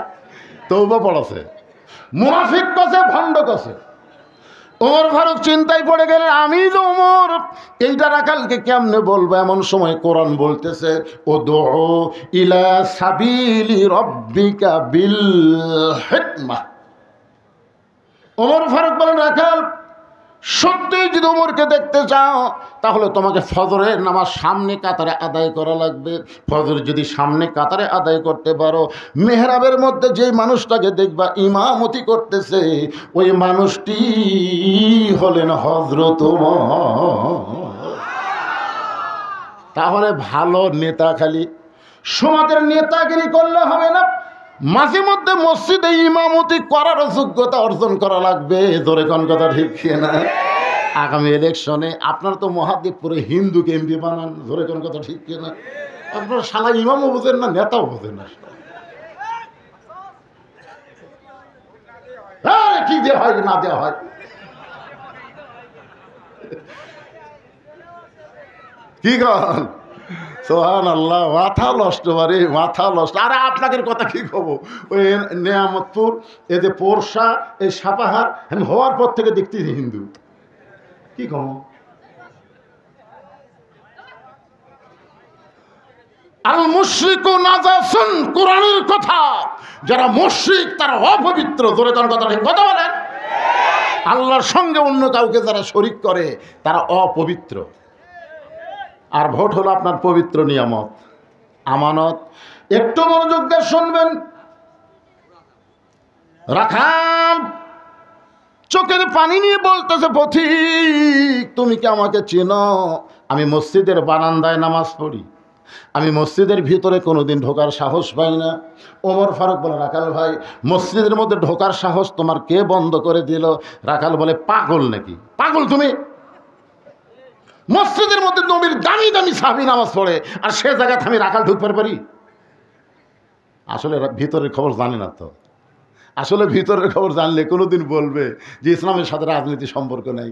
তওবা পড়াছে, মুনাফিক কছে, ভণ্ড কছে। ওমর ফারুক চিন্তায় পড়ে গেলেন, আমি যে ওমর, এইটা রাখালকে কেমনে বলবো? এমন সময় কোরআন বলতেছে, উদউ ইলা সাবিলি রাব্বিকা বিল হিকমাহ। ওমর ফারুক বলেন, রাখাল সত্যিই যদি ওমরকে দেখতে চাও তাহলে তোমাকে ফজরের নামাজ সামনে কাতারে আদায় করা লাগবে। ফজর যদি সামনে কাতারে আদায় করতে পারো, মেহরাবের মধ্যে যেই মানুষটাকে দেখবা ইমামতি করতেছে ওই মানুষটি হলেন হযরত ওমর। তাহলে ভালো নেতা খালি সমাজের নেতাগিরি করলে হবে না, মাঝে মধ্যে মসজিদে ইমামতি করার যোগ্যতা অর্জন করা লাগবে। ধরে কোন কথা ঠিক না? আগামী ইলেকশনে আপনারা তো মহাদেবপুরে হিন্দুকে এমপি বানান। ধরে কোন কথা ঠিক না? আপনারা শালা ইমামও বোঝেন না, নেতাও বোঝেন না। কি দেওয়া হয় না দেওয়া হয়, কি কন? সুবহানাল্লাহ, মাথা নষ্ট বারে, মাথা নষ্ট। আরে আপনাদের কথা কি কব, ওই নেয়ামতপুর, এই যে পোরশা, এই সাপাহার, আমি হওয়ার পর থেকে দেখতেছি হিন্দু। কি কম আল মুশরিকু নাজাসুন, কোরআনের কথা। যারা মুশরিক তারা অপবিত্র। জোরে কোন কথা ঠিক কথা বলেন? আল্লাহর সঙ্গে অন্য কাউকে যারা শরীক করে তারা অপবিত্র। আর ভোট হলো আপনার পবিত্র নিয়ামত, আমানত। একটু মনোযোগ দিয়ে শুনবেন। রাখাল চোখের পানি নিয়ে বলতেছে, পথিক তুমি কি আমাকে চেনো? আমি মসজিদের বারান্দায় নামাজ পড়ি, আমি মসজিদের ভিতরে কোনোদিন ঢোকার সাহস পাই না। ওমর ফারুক বলে, রাখাল ভাই মসজিদের মধ্যে ঢোকার সাহস তোমার কে বন্ধ করে দিল? রাখাল বলে, পাগল নাকি? পাগল তুমি? মসজিদের মধ্যে নবীর দামি দামি সাহাবী নামাজ পড়ে, আর সে জায়গায় আমি রাখাল ঢুকতে পারি? আসলে ভিতরের খবর জানে না তো। আসলে ভিতরের খবর জানলে কোনোদিন বলবে যে ইসলামের সাথে রাজনীতি সম্পর্ক নেই।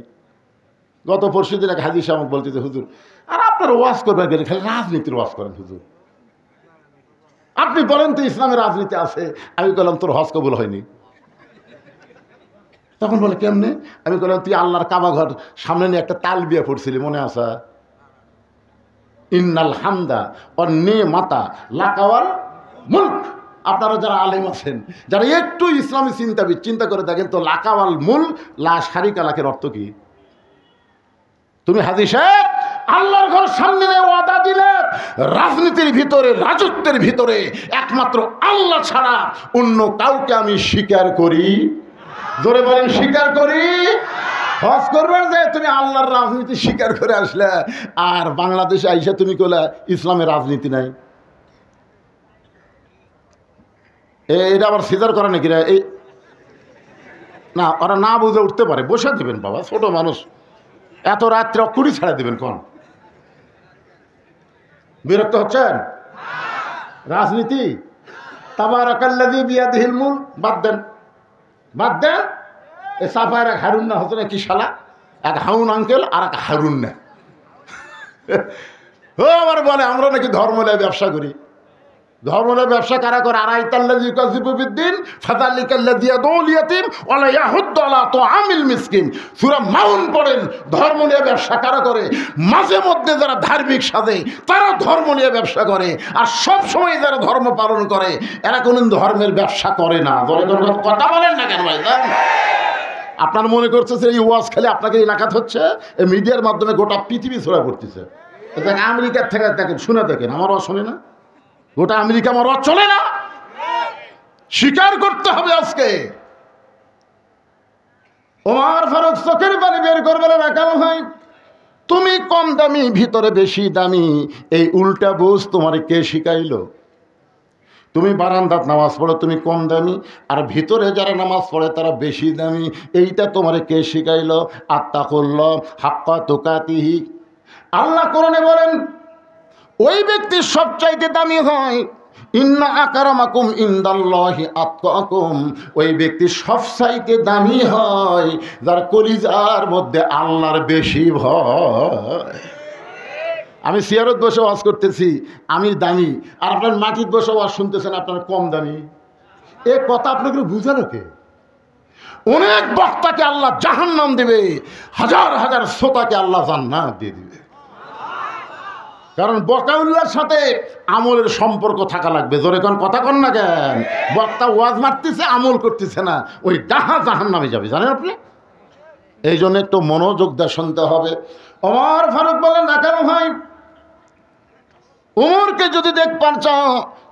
গত পরশু দিন এক হাজী সাহেব বলতে যে হুজুর আর আপনার ওয়াজ করবেন গেলে খালি রাজনীতির ওয়াজ করেন হুজুর। আপনি বলেন তো ইসলামের রাজনীতি আছে? আমি বললাম তোর হজ কবুল হয়নি। তখন বলে কেমনে? আমি বললাম তুই আল্লাহর কাবা ঘর সামনে নিয়ে একটা তালবিয়া পড়ছিলি, মনে আছে? ইন্নাল হামদা অন্নে মাতা লাকাওয়াল মুলক। আপনারা যারা আলেম আছেন, যারা একটু ইসলামী চিন্তা করে দেখেন তো, লাকাওয়াল মুল লা শারিকা লাকের অর্থ কি? তুমি হাজী সাহেব আল্লাহর ঘর সামনে ওয়াদা দিলে রাজনীতির ভিতরে, রাজত্বের ভিতরে একমাত্র আল্লাহ ছাড়া অন্য কাউকে আমি স্বীকার করি। জোরে বলেন স্বীকার করি। হজ করবার যে তুমি আল্লাহর রাজনীতি স্বীকার করে আসলে, আর বাংলাদেশে আইসা তুমি কইলা ইসলামের রাজনীতি নাই। এটা আবার সিজার করে নাকি রে? এই না, ওরা না বুঝে উঠতে পারে, বসে দেবেন বাবা, ছোট মানুষ, এত রাত্রে অকুড়ি ছাড়া দেবেন কোন? বিরক্ত হচ্ছেন? রাজনীতি তাবারাকাল্লাযী বিয়াদিহিল মুলক বাদ দেন, বাদ দেন। এ সাফায়ের এক হারুন না হতো না, কি শালা, এক হাউন আঙ্কেল আর এক হারুন না। ও আবার বলে আমরা নাকি ধর্ম নিয়ে ব্যবসা করি। ধর্ম নিয়ে ব্যবসা কারা করে? আরাইতাল্লাযী ইউকাযযিবু বিদ্দীন ফাযালিকাল্লাযী ইয়াদউল ইয়াতীম ওয়া লা ইয়াহুদ্দু আলা তুআমিল মিসকিন। সূরা মাউন পড়েন, ধর্ম নিয়ে ব্যবসা কারা করে? মাঝে মধ্যে যারা ধার্মিক সাজে তারা ধর্ম নিয়ে ব্যবসা করে, আর সব সময় যারা ধর্ম পালন করে এরা কোনদিন ধর্মের ব্যবসা করে না। কথা বলেন না কেন ভাই? আপনার মনে করছে এই ওয়াজ খালি আপনাকে এলাকাত হচ্ছে, এই মিডিয়ার মাধ্যমে গোটা পৃথিবী ছড়া পড়তেছে। আমেরিকার থেকে দেখেন, শুনে দেখেন, আমার ওয়াজ শোনে না? গোটা আমেরিকা আমার ওয়াজ চলে না। স্বীকার করতে হবে আজকে। ওমর ফারুক চোখের পানি বের করবে না, কেন ভাই? তুমি কম দামি, ভিতরে বেশি দামি, এই উল্টা বুঝ তোমার কে শিখাইলো? তুমি বারান্দাত নামাজ পড়ো, তুমি কম দামি, আর ভিতরে যারা নামাজ পড়ে তারা বেশি দামি, এইটা তোমার কে শিখাইলো? আত্তাকুল্লাহ হাক্কা তুকাতিহি। আল্লাহ কোরআনে বলেন ওই ব্যক্তি সবচাইতে দামি হয়, ইন্না আকরামাকুম ইনদাল্লাহি আতকাকুম। ওই ব্যক্তি সবচাইতে দামি হয় যার কলিজার মধ্যে আল্লাহর বেশি ভয়। আমি সিয়ারত বসে ওয়াজ করতেছি, আমি দামি, আর আপনার মাটির বসে ওয়াজ শুনতেছেন আপনার কম দামি। এ কথা আপনাকে বুঝানো কে? অনেক বক্তাকে আল্লাহ জাহান্নাম দেবে, হাজার হাজার শ্রোতাকে আল্লাহ জান্নাত দিয়ে দিবে। কারণ বকাউল্লার সাথে আমলের সম্পর্ক থাকা লাগবে। জোরে কোন কথা কন না কেন? বক্তা ওয়াজ মারতেছে, আমল করতেছে না, ওই ডাহা জাহান্নামে যাবে, জানেন আপনি? এই জন্য একটু মনোযোগ দিয়ে শুনতে হবে। ওমর ফারুক বলেন না কেন ভাই, উমরকে যদি দেখবার চাও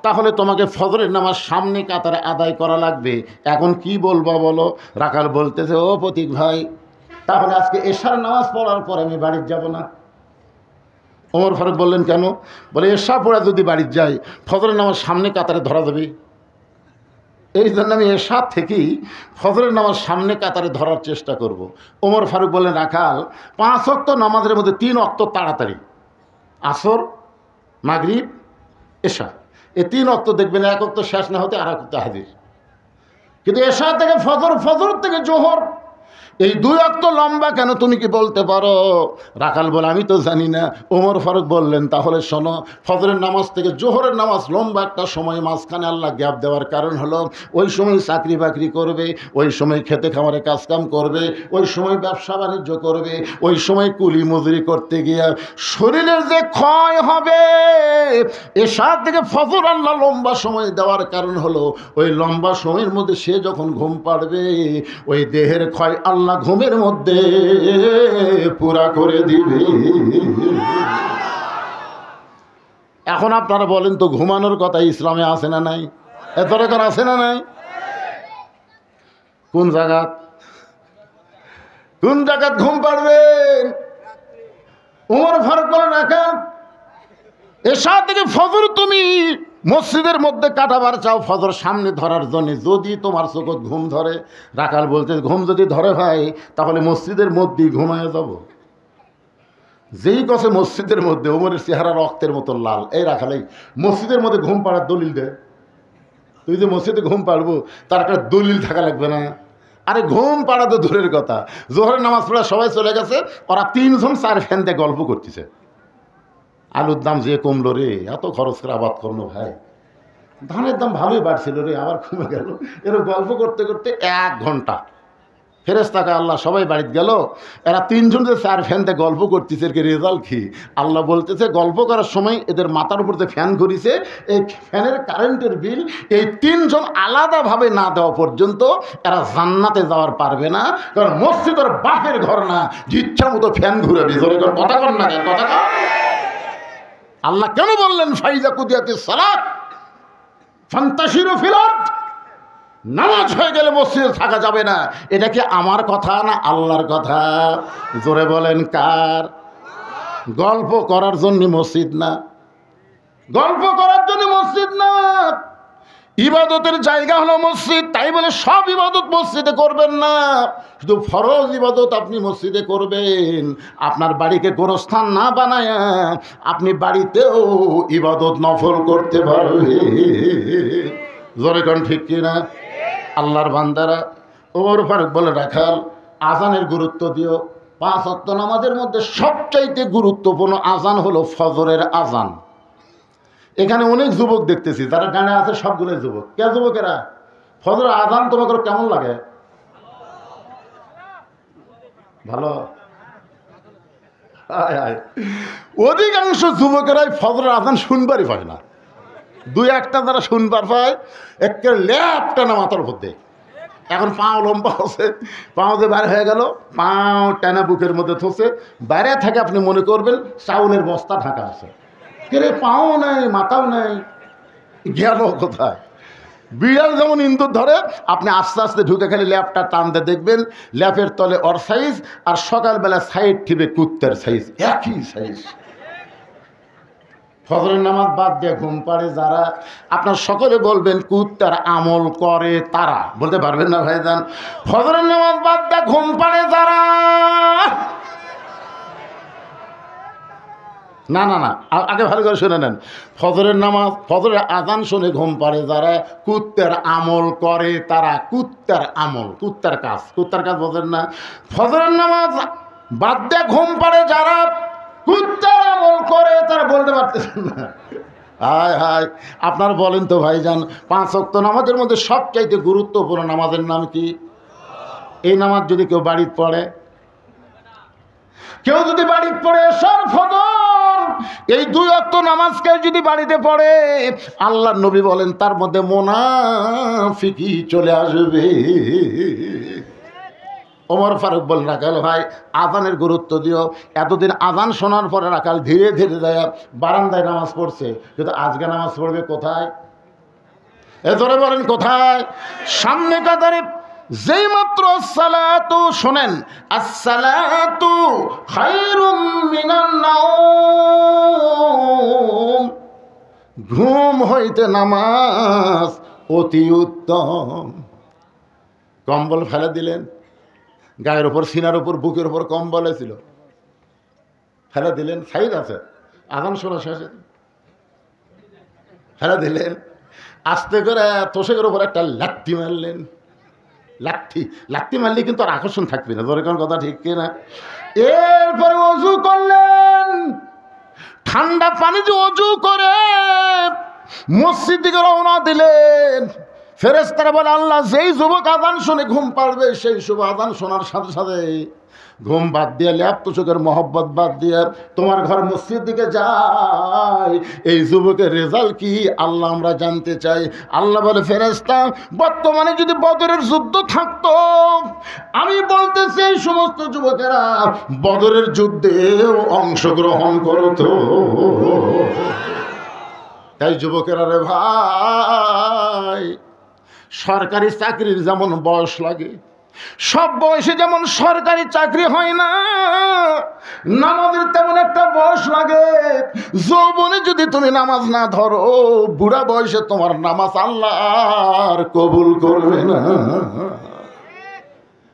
তাহলে তোমাকে ফজরের নামাজ সামনে কাতারে আদায় করা লাগবে। এখন কি বলবো বলো? রাখাল বলতেছে, ও প্রতীক ভাই, তাহলে আজকে এশার নামাজ পড়ার পর আমি বাড়ির যাব না। ওমর ফারুক বললেন কেন? বলে এশা পড়া যদি বাড়ির যাই ফজরের নামাজ সামনে কাতারে ধরা দেবে, এই জন্য আমি এশা থেকেই ফজরের নামাজ সামনে কাতারে ধরার চেষ্টা করব। ওমর ফারুক বললেন, রাখাল 5 ওয়াক্ত নামাজের মধ্যে 3 ওয়াক্ত তাড়াতাড়ি, আসর, মাগরিব, এশা, এই 3 ওয়াক্ত দেখবেন 1 ওয়াক্ত শেষ না হতে আর 1 ওয়াক্ত হাজির। কিন্তু এশা থেকে ফজর, ফজর থেকে জোহর, এই 2 ওয়াক্ত লম্বা কেন তুমি কি বলতে পারো? রাখাল বলে আমি তো জানি না। ওমর ফারুক বললেন, তাহলে শোনো, ফজরের নামাজ থেকে জোহরের নামাজ লম্বা একটা সময়, মাঝখানে আল্লাহ গ্যাপ দেওয়ার কারণ হলো ওই সময় চাকরি বাকরি করবে, ওই সময় খেতে খামারে কাজকাম করবে, ওই সময় ব্যবসা বাণিজ্য করবে, ওই সময় কুলি মজুরি করতে গিয়ে শরীরের যে ক্ষয় হবে, এশা থেকে ফজর আল্লাহ লম্বা সময় দেওয়ার কারণ হলো ওই লম্বা সময়ের মধ্যে সে যখন ঘুম পাড়বে ওই দেহের ক্ষয় আল্লাহ ঘুমের মধ্যে পুরা করে দিবে। এখন আপনারা বলেন তো, ঘুমানোর কথা ইসলামে আছে না নাই? এত রকম আছে না নাই? কোন জায়গা, কোন জায়গায় ঘুম পাড়বেন? ওমর ফারুক বলেন, রাখাল এশা থেকে ফজর তুমি মসজিদের মধ্যে কাটাবার চাও ফজর সামনে ধরার জন্য, যদি তোমার চোখত ঘুম ধরে, রাখাল বলতে ঘুম যদি ধরে ভাই তাহলে মসজিদের মধ্যেই ঘুমায় যাব। যেই কছে মসজিদের মধ্যে, ওমরের চেহারা রক্তের মতো লাল। এই রাখাল এই মসজিদের মধ্যে ঘুম পাড়ার দলিল দে। তুই যে মসজিদে ঘুম পাড়বো তার একটা দলিল থাকা লাগবে না? আরে ঘুম পাড়া তো দূরের কথা, জোহরের নামাজ পড়া সবাই চলে গেছে, ওরা 3 জন 4 ফ্যান দিয়ে গল্প করতেছে, আলুর দাম যে কমলো রে, এত খরচ করে আবাদ করলো ভাই, ধানের দাম ভালোই বাড়ছিল রে, আবার কমে গেল। এরকম গল্প করতে করতে 1 ঘন্টা ফেরেশতাকে আল্লাহ সবাই বাড়িতে গেল। এরা 3 জন যে 4 ফ্যানতে গল্প করতেছে, এর রেজাল্ট কি? আল্লাহ বলতেছে গল্প করার সময় এদের মাথার উপর যে ফ্যান ঘুরিছে, এই ফ্যানের কারেন্টের বিল এই 3 জন আলাদাভাবে না দেওয়া পর্যন্ত এরা জান্নাতে যাওয়ার পারবে না। কারণ মসজিদের বাপের ঘর না, ইচ্ছা মতো ফ্যান ঘুরাবি। কথা কর না, কথা কর। আল্লাহ কেন বললেন ফাইজা কুদিয়াতিস সালাত ফান্তাশিরু ফিল আরদ, নামাজ হয়ে গেলে মসজিদে থাকা যাবে না? এটা কি আমার কথা না আল্লাহর কথা? জোরে বলেন কার? গল্প করার জন্য মসজিদ না, গল্প করার জন্য মসজিদ না, ইবাদতের জায়গা হলো মসজিদ। তাই বলে সব ইবাদত মসজিদে করবেন না, শুধু ফরজ ইবাদত আপনি মসজিদে করবেন। আপনার বাড়িকে গোরস্থান না বানায় আপনি বাড়িতেও ইবাদত নফল করতে পারবেন। জোরে কোন ঠিক কিনা? আল্লাহর বান্দারা, ওমর ফারুক বলে রাখাল আজানের গুরুত্ব দিও। 5 ওয়াক্ত নামাজের মধ্যে সবচাইতে গুরুত্বপূর্ণ আজান হলো ফজরের আজান। এখানে অনেক যুবক দেখতেছি, যারা ডানে আছে সবগুলো যুবক। কে যুবকেরা? ফজরের আজান তোমাকে কেমন লাগে? ভালো। অধিকাংশ যুবকেরাই ফজরের আজান শুনবারই পায় না। 2-1টা যারা শুনবার পায় একে ল্যাপটা না মাথার মধ্যে। এখন পাও লম্বা আছে, পাও যে বাইরে হয়ে গেল, পাও টানা বুকের মধ্যে থসে বাইরে থেকে আপনি মনে করবেন চাউলের বস্তা ঢাকা আছে। কে পাও নাই, মাথাও নাই, গেল কোথায়? বিড়াল যেমন ইন্দুর ধরে, আপনি আস্তে আস্তে ঢুকে খালি ল্যাপটা টানতে দেখবেন ল্যাপের তলে ওর সাইজ, আর সকালবেলা সাইড ঠিবে কুত্তের সাইজ, একই সাইজ। ফজরের নামাজ বাদ দিয়ে ঘুম পাড়ে যারা, আপনার সকলে বলবেন কুত্তার আমল করে তারা, বলতে পারবেন না ভাইজান? ফজরের নামাজ বাদ দিয়ে ঘুম পাড়ে যারা, না না না, আগে ভালো করে শুনে নেন। ফজরের নামাজ, ফজরের আজান শুনে ঘুম পাড়ে যারা, কুত্তার আমল করে তারা। কুত্তার আমল, কুত্তার কাজ, কুত্তার কাজ বোঝেন না? ফজরের নামাজ বাদ দিয়ে ঘুম পাড়ে যারা, কুত্তার আমল করে তারা, বলতে পারতেছেন না? হায় হায়, আপনার বলেন তো ভাইজান, 5 ওয়াক্ত নামাজের মধ্যে সবচাইতে গুরুত্বপূর্ণ নামাজের নাম কি? এই নামাজ যদি কেউ বাড়িতে পড়ে, কেউ যদি বাড়িতে পড়ে এশার ফজর, এই 2 ওয়াক্ত নামাজ কেউ যদি বাড়িতে পড়ে, আল্লাহর নবী বলেন তার মধ্যে মুনাফিকি চলে আসবে। ওমর ফারুক বলেন রাখাল ভাই আজানের গুরুত্ব দিও। এতদিন আজান শোনার পরে রাখাল ধীরে ধীরে যায় বারান্দায় নামাজ পড়ছে, কিন্তু আজকে নামাজ পড়বে কোথায়? এ ধরে বলেন কোথায়? সামনে কাতারে। যেই মাত্র আসসালাতু শোনেন, আসসালাতু খায়রুম মিনান নাওম, ঘুম হইতে নামাজ অতি উত্তম। কম্বল ফেলে দিলেন, গায়ের ওপর, সিনার উপর, বুকের উপর কম্বল ছিল, ফেলে দিলেন, সাইড আছে, আজান শোনা শেষে ফেলে দিলেন, আস্তে করে তোষকের উপর একটা লাঠি মারলেন। লাঠি মারলে কিন্তু আর আকর্ষণ থাকবে না, ধরে কোন কথা ঠিক কিনা? এরপরে অজু করলেন, ঠান্ডা পানি দিয়ে অজু করে মসজিদ দিকে রওনা দিলেন। ফেরেশতারা বলে আল্লাহ যেই যুবক আজান শুনে ঘুম পাড়বে, সেই শুভ আজান শোনার সাথে সাথে ঘুম বাদ দিয়ে, ল্যাপ তোষকের মহব্বত বাদ দিয়ে তোমার ঘর মসজিদ দিকে যায়, এই যুবকের রেজাল্ট কি আল্লাহ আমরা জানতে চাই। আল্লাহ বলে ফেরেশতা, বর্তমানে যদি বদরের যুদ্ধ থাকতো, আমি বলতেছি এই সমস্ত যুবকেরা বদরের যুদ্ধেও অংশগ্রহণ করতো। তাই যুবকেরা রে ভাই, সরকারি চাকরির যেমন বয়স লাগে, সব বয়সে যেমন সরকারি চাকরি হয় না, নামাজের তেমন একটা বয়স লাগে। যৌবনে যদি তুমি নামাজ না ধরো, বুড়া বয়সে তোমার নামাজ আল্লাহ আর কবুল করবে না।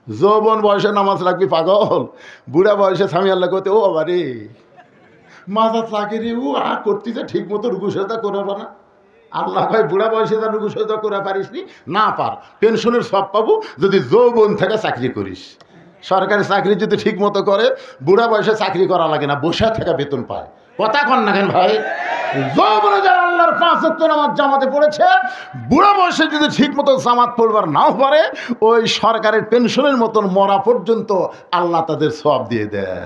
যৌবন বয়সে নামাজ রাখবি পাগল, বুড়া বয়সে স্বামী আল্লাহ করতে, ও বাবা রে মাথা চাকরি ও করতেছে ঠিক মতো রুকু সেজদা করবে না। আল্লাহ ভাই বুড়া বয়সে যা রুকু সেজদা করে পারিস নি, না পার, পেনশনের সব পাবো যদি যৌবন থেকে চাকরি করিস। সরকারি চাকরি যদি ঠিক মতো করে, বুড়া বয়সে চাকরি করা লাগে না, বসে থেকে বেতন পায়। কথা কন না কেন ভাই? যৌবনে যারা আল্লাহর 5 ওয়াক্ত নামাজ জামাতে পড়েছে, বুড়া বয়সে যদি ঠিক মতো জামাত পড়বার নাও পারে, ওই সরকারের পেনশনের মতন মরা পর্যন্ত আল্লাহ তাদের সওয়াব দিয়ে দেয়।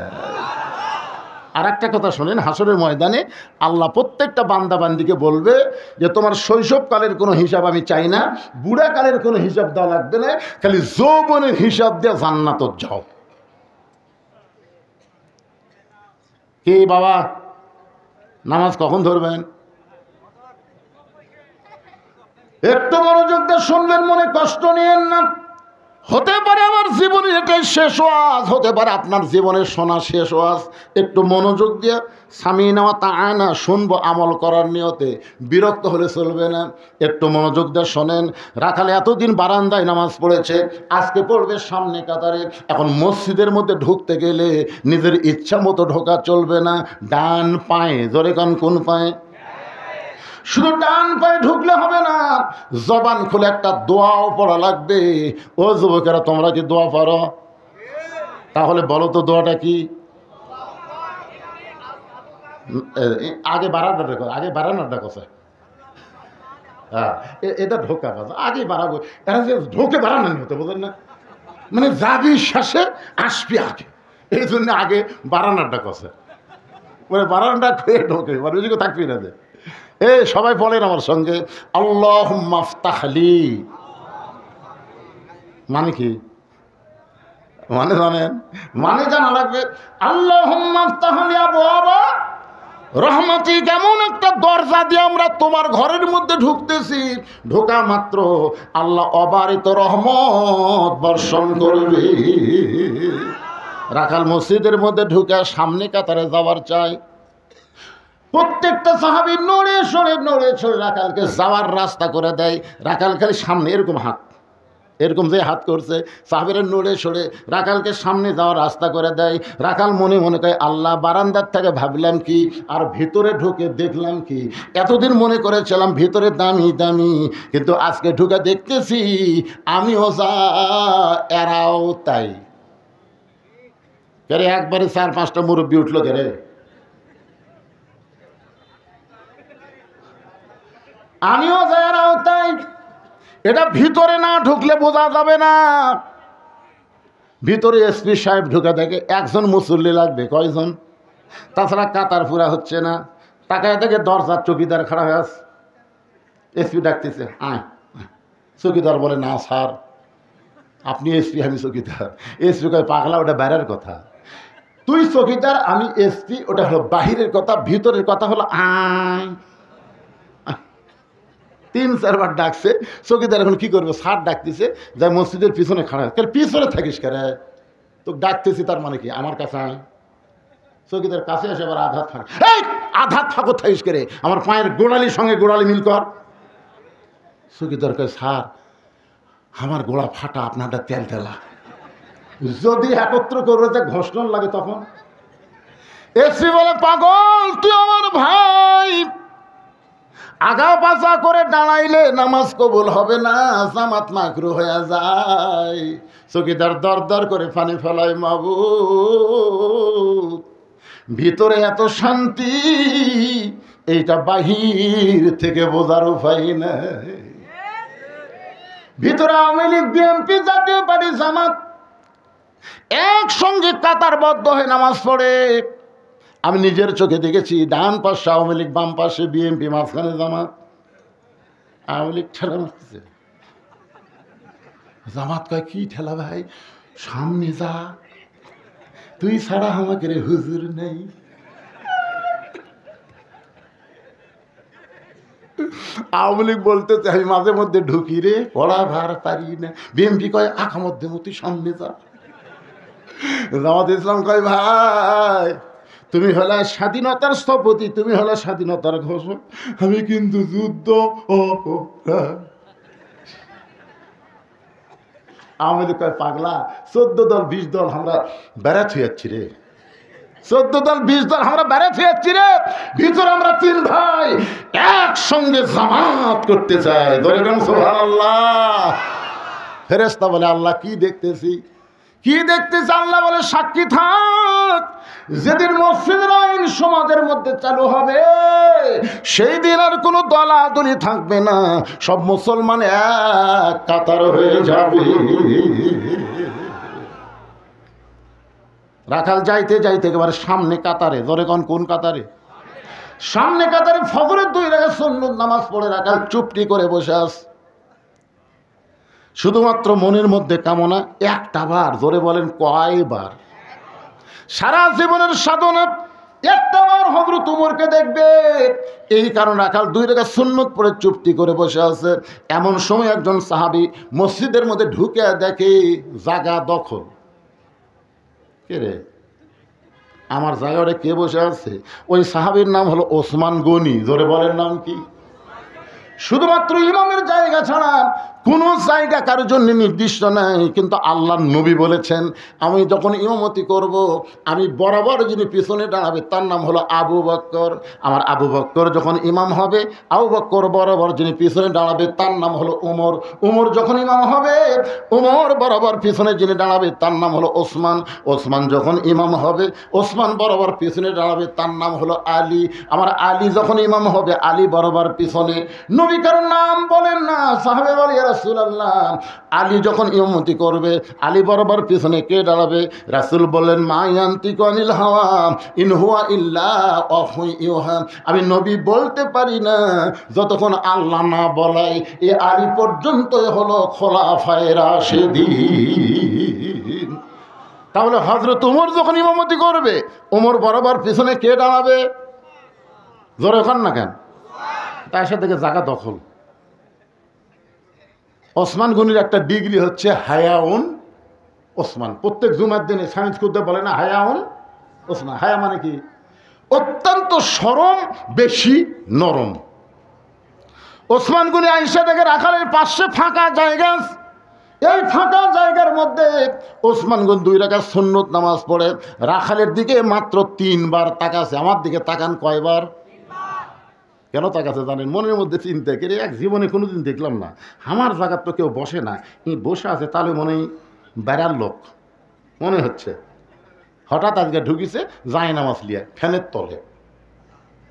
আর একটা কথা শোনেন, হাসরের ময়দানে আল্লাহ প্রত্যেকটা বান্দাবান্দিকে বলবে যে তোমার শৈশবকালের কোনো হিসাব আমি চাই না, বুড়াকালের কোনো হিসাব দেওয়া লাগবে না, খালি যৌবনের হিসাব দিয়ে জান্নাত যাও। কি বাবা, নামাজ কখন ধরবেন? একটু মনোযোগ দিয়ে শুনবেন, মনে কষ্ট নিয়েন না। হতে পারে আমার জীবনের এটাই শেষ ওয়াজ, হতে পারে আপনার জীবনের শোনা শেষ ওয়াজ। একটু মনোযোগ দিয়ে সামিনা ওয়া তাআনা শুনবো আমল করার নিয়তে, বিরক্ত হলে চলবে না। একটু মনোযোগ দিয়ে শোনেন। রাখালে এতদিন বারান্দায় নামাজ পড়েছে, আজকে পড়বে সামনে কাতারে। এখন মসজিদের মধ্যে ঢুকতে গেলে নিজের ইচ্ছা মতো ঢোকা চলবে না। ডান পায়ে, জোরে কান, কোন পায়ে? শুধু ডান পায়ে ঢুকলে হবে না, জবান খুলে একটা দোয়াও পড়া লাগবে। ও যুবকেরা, তোমরা কি দোয়া পারো? তাহলে বলো তো দোয়াটা কি? আগে বাড়ানোটা কর, আগে বাড়ানোটা কথা। হ্যাঁ, এটা ঢোকা বাজা, আগে বাড়াবো। এরা যে ঢোকে বাড়ানো হতে বোঝেন না, মানে যাবি শেষে আসবি আগে, এই জন্য আগে বাড়ানোটা কথা। মানে বাড়ানোটা খেয়ে ঢোকে, মানে ওই দিকে থাকবি না যে। সবাই বলেন আমার সঙ্গে, আল্লাহুম্মা আফতাহ লি। মানে কি? মানে জানেন? মানে জানা লাগবে। আল্লাহুম্মা আফতাহ লি আবওয়াবা রহমতি, কেমন একটা দরজা দিয়ে আমরা তোমার ঘরের মধ্যে ঢুকতেছি, ঢোকা মাত্র আল্লাহ অবারিত রহমত বর্ষণ করবে। রাখাল মসজিদের মধ্যে ঢুকে সামনে কাতারে যাওয়ার চাই। প্রত্যেকটা সাহাবী নড়ে সরে রাখালকে যাওয়ার রাস্তা করে দেয়। রাখাল খালি সামনে এরকম হাত, এরকম যে হাত করছে, সাহাবীরা নড়ে সরে রাখালকে সামনে যাওয়ার রাস্তা করে দেয়। রাখাল মনে মনে কয়, আল্লাহ, বারান্দার থেকে ভাবলাম কি আর ভিতরে ঢুকে দেখলাম কি। এতদিন মনে করেছিলাম ভিতরে দামি দামি, কিন্তু আজকে ঢুকে দেখতেছি আমিও যা এরাও তাই। কেরে একবারে 4-5টা মুরব্বী উঠলো কেরে। আমিও যারাও তাই। এটা ভিতরে না ঢুকলে বোঝা যাবে না। ভিতরে এসপি সাহেব ঢুকে দেখে একজন মুসল্লি লাগবে, কয়জন? তাছাড়া কাতার পুরা হচ্ছে না। তাকায় দেখে দরজার চৌকিদার খাড়া হয়ে আছে। এসপি ডাকতেছে, আয়। চৌকিদার বলে, না স্যার, আপনি এসপি, আমি চৌকিদার। এসপি কয়, পাগলা, ওটা বাইরের কথা। তুই চৌকিদার, আমি এসপি, ওটা হলো বাহিরের কথা। ভিতরের কথা হলো আয়। 3-4 বার ডাকছে। চৌকিদার এখন কি করবে? স্যার ডাকতেছে, যাই মসজিদের পিছনে খাড়া। পিছনে থাকিস কেরে? তো ডাকতেছি, তার মানে কি? আমার কাছে আয়। চৌকিদার কাছে এসে আবার আঘাত ফাঁক, এই আঘাত ফাঁকত থাকিস কেরে? আমার পায়ের গোড়ালির সঙ্গে গোড়ালি মিল কর। চৌকিদার কয়, স্যার, আমার গোড়া ফাটা, আপনারটা তেল তেলা। যদি একত্র করবে যে ঘোষণা লাগে তখন এসপি বলে, পাগল, তুই আমার ভাই, আগা পাছা করে দাঁড়াইলে নামাজ কবুল হবে না, জামাত মাকরু হয়ে যায়। চৌকিদার দর দর করে পানি ফেলায়, মাবুদ, ভিতরে এত শান্তি, এইটা বাহির থেকে বোঝার উপায় নাই। ভিতরে আওয়ামী লীগ, বিএনপি, জাতীয় পার্টি, জামাত একসঙ্গে কাতারবদ্ধ হয়ে নামাজ পড়ে। আমি নিজের চোখে দেখেছি, ডান পাশে আওয়ামী লীগ, বাম পাশে বিএনপি, মাঝখানে জামাত। আওয়ামী লীগ ঠেলা মারতেছে, জামাত কয়, কি ঠেলা ভাই, সামনে যা, তুই ছাড়া আমাকে রে হুজুর নেই। আওয়ামী লীগ বলতেছে, আমি মাঝে মধ্যে ঢুকি রে, পড়া ভার পারি না। বিএনপি কয়, আঁকা মধ্যে তুই সামনে যা। জামাত ইসলাম কয়, ভাই, তুমি হলে স্বাধীনতার স্থপতি, তুমি হলে স্বাধীনতার ঘোষক, আমি কিন্তু যুদ্ধ আওয়ামী কয়, পাগলা, 14 দল 20 দল আমরা বেড়াত হইয়াচ্ছি রে, 14 দল 20 দল আমরা বেড়াত হইয়াচ্ছি রে। ভিতরে আমরা 3 ভাই একসঙ্গে জামাত করতে চাই। সুবহানাল্লাহ। ফেরেশতা বলে, আল্লাহ, কি দেখতেছি? কি দেখতেছে? আল্লাহ বলে সাক্ষী থাক, যেদিন মসজিদের আইন সমাজের মধ্যে চালু হবে সেই দিন আর কোনো দলাদলি থাকবে না, সব মুসলমান এক কাতার হয়ে যাবে। রাখাল যাইতে যাইতে একেবারে সামনে কাতারে, ধরে কোন কাতারে? সামনে কাতারে ফজরের 2 রাকাত সুন্নত নামাজ পড়ে রাখাল চুপটি করে বসে আছে। শুধুমাত্র মনের মধ্যে কামনা, একটা বার, জোরে বলেন কয়বার? সারা জীবনের সাধনা একটা বার হযরত ওমরকে দেখবে, এই কারণে রাখাল 2 রাকাত সুন্নত পড়ে চুপটি করে বসে আছে। এমন সময় একজন সাহাবী মসজিদের মধ্যে ঢুকে দেখে জায়গা দখল। কে রে? আমার জায়গাটা কে বসে আছে? ওই সাহাবীর নাম হলো ওসমান গনি। জোরে বলেন নাম কি? শুধুমাত্র ইমামের জায়গা ছাড়া কোনো জায়গা কারোর জন্য নির্দিষ্ট নাই, কিন্তু আল্লাহর নবী বলেছেন আমি যখন ইমামতি করব আমি বরাবর যিনি পিছনে দাঁড়াবে তার নাম হলো আবু বকর। আমার আবু বকর যখন ইমাম হবে, আবু বকর বরাবর যিনি পিছনে দাঁড়াবে তার নাম হলো ওমর। ওমর যখন ইমাম হবে, ওমর বরাবর পিছনে যিনি দাঁড়াবে তার নাম হলো ওসমান। ওসমান যখন ইমাম হবে, ওসমান বরাবর পিছনে দাঁড়াবে তার নাম হলো আলী। আমার আলী যখন ইমাম হবে, আলী বরাবর পিছনে। নবী কারোর নাম বলেন না, সাহাবে বলে ইয়া রাসূলুল্লাহ আলী যখন ইমামতি করবে আলী বরাবর পিছনে কে দাঁড়াবে? রাসূল বলেন মা ইয়ান্তিকু আনিল হাওয়া ইন হুয়া ইল্লা ওয়াহয়ুন ইউহা। আমি নবী বলতে পারি না যতক্ষণ আল্লাহ না বলাই। এ আলী পর্যন্তই হলো খোলাফায়ে রাশিদিন। তাহলে হযরত ওমর যখন ইমামতি করবে, ওমর বরাবর পিছনে কে দাঁড়াবে? জোরে খান না কেন? তার সাথে জায়গা দখল। ওসমান গনির একটা ডিগ্রি হচ্ছে হায়াউন ওসমান। প্রত্যেক জুমার দিনে সামিজ করতে বলে না হায়াউন ওসমান। হায়া মানে কি? অত্যন্ত সরম, বেশি নরম। ওসমান গনি আয়েশা থেকে রাখালের পাশে ফাঁকা জায়গা, এই ফাঁকা জায়গার মধ্যে ওসমান গনি 2 রাকাত সুন্নত নামাজ পড়ে রাখালের দিকে মাত্র 3 বার তাকাছে। আমার দিকে তাকান কয়বার? কেন তাকাছে জানেন? মনের মধ্যে চিন্তা করে এক জীবনে কোনোদিন দেখলাম না, আমার জায়গার তো কেউ বসে না, এই বসে আছে তাহলে মনে হয় বেড়ার লোক মনে হচ্ছে। হঠাৎ আজকে ঢুকিছে যায় নামাজ লিয়া ফ্যানের তলে,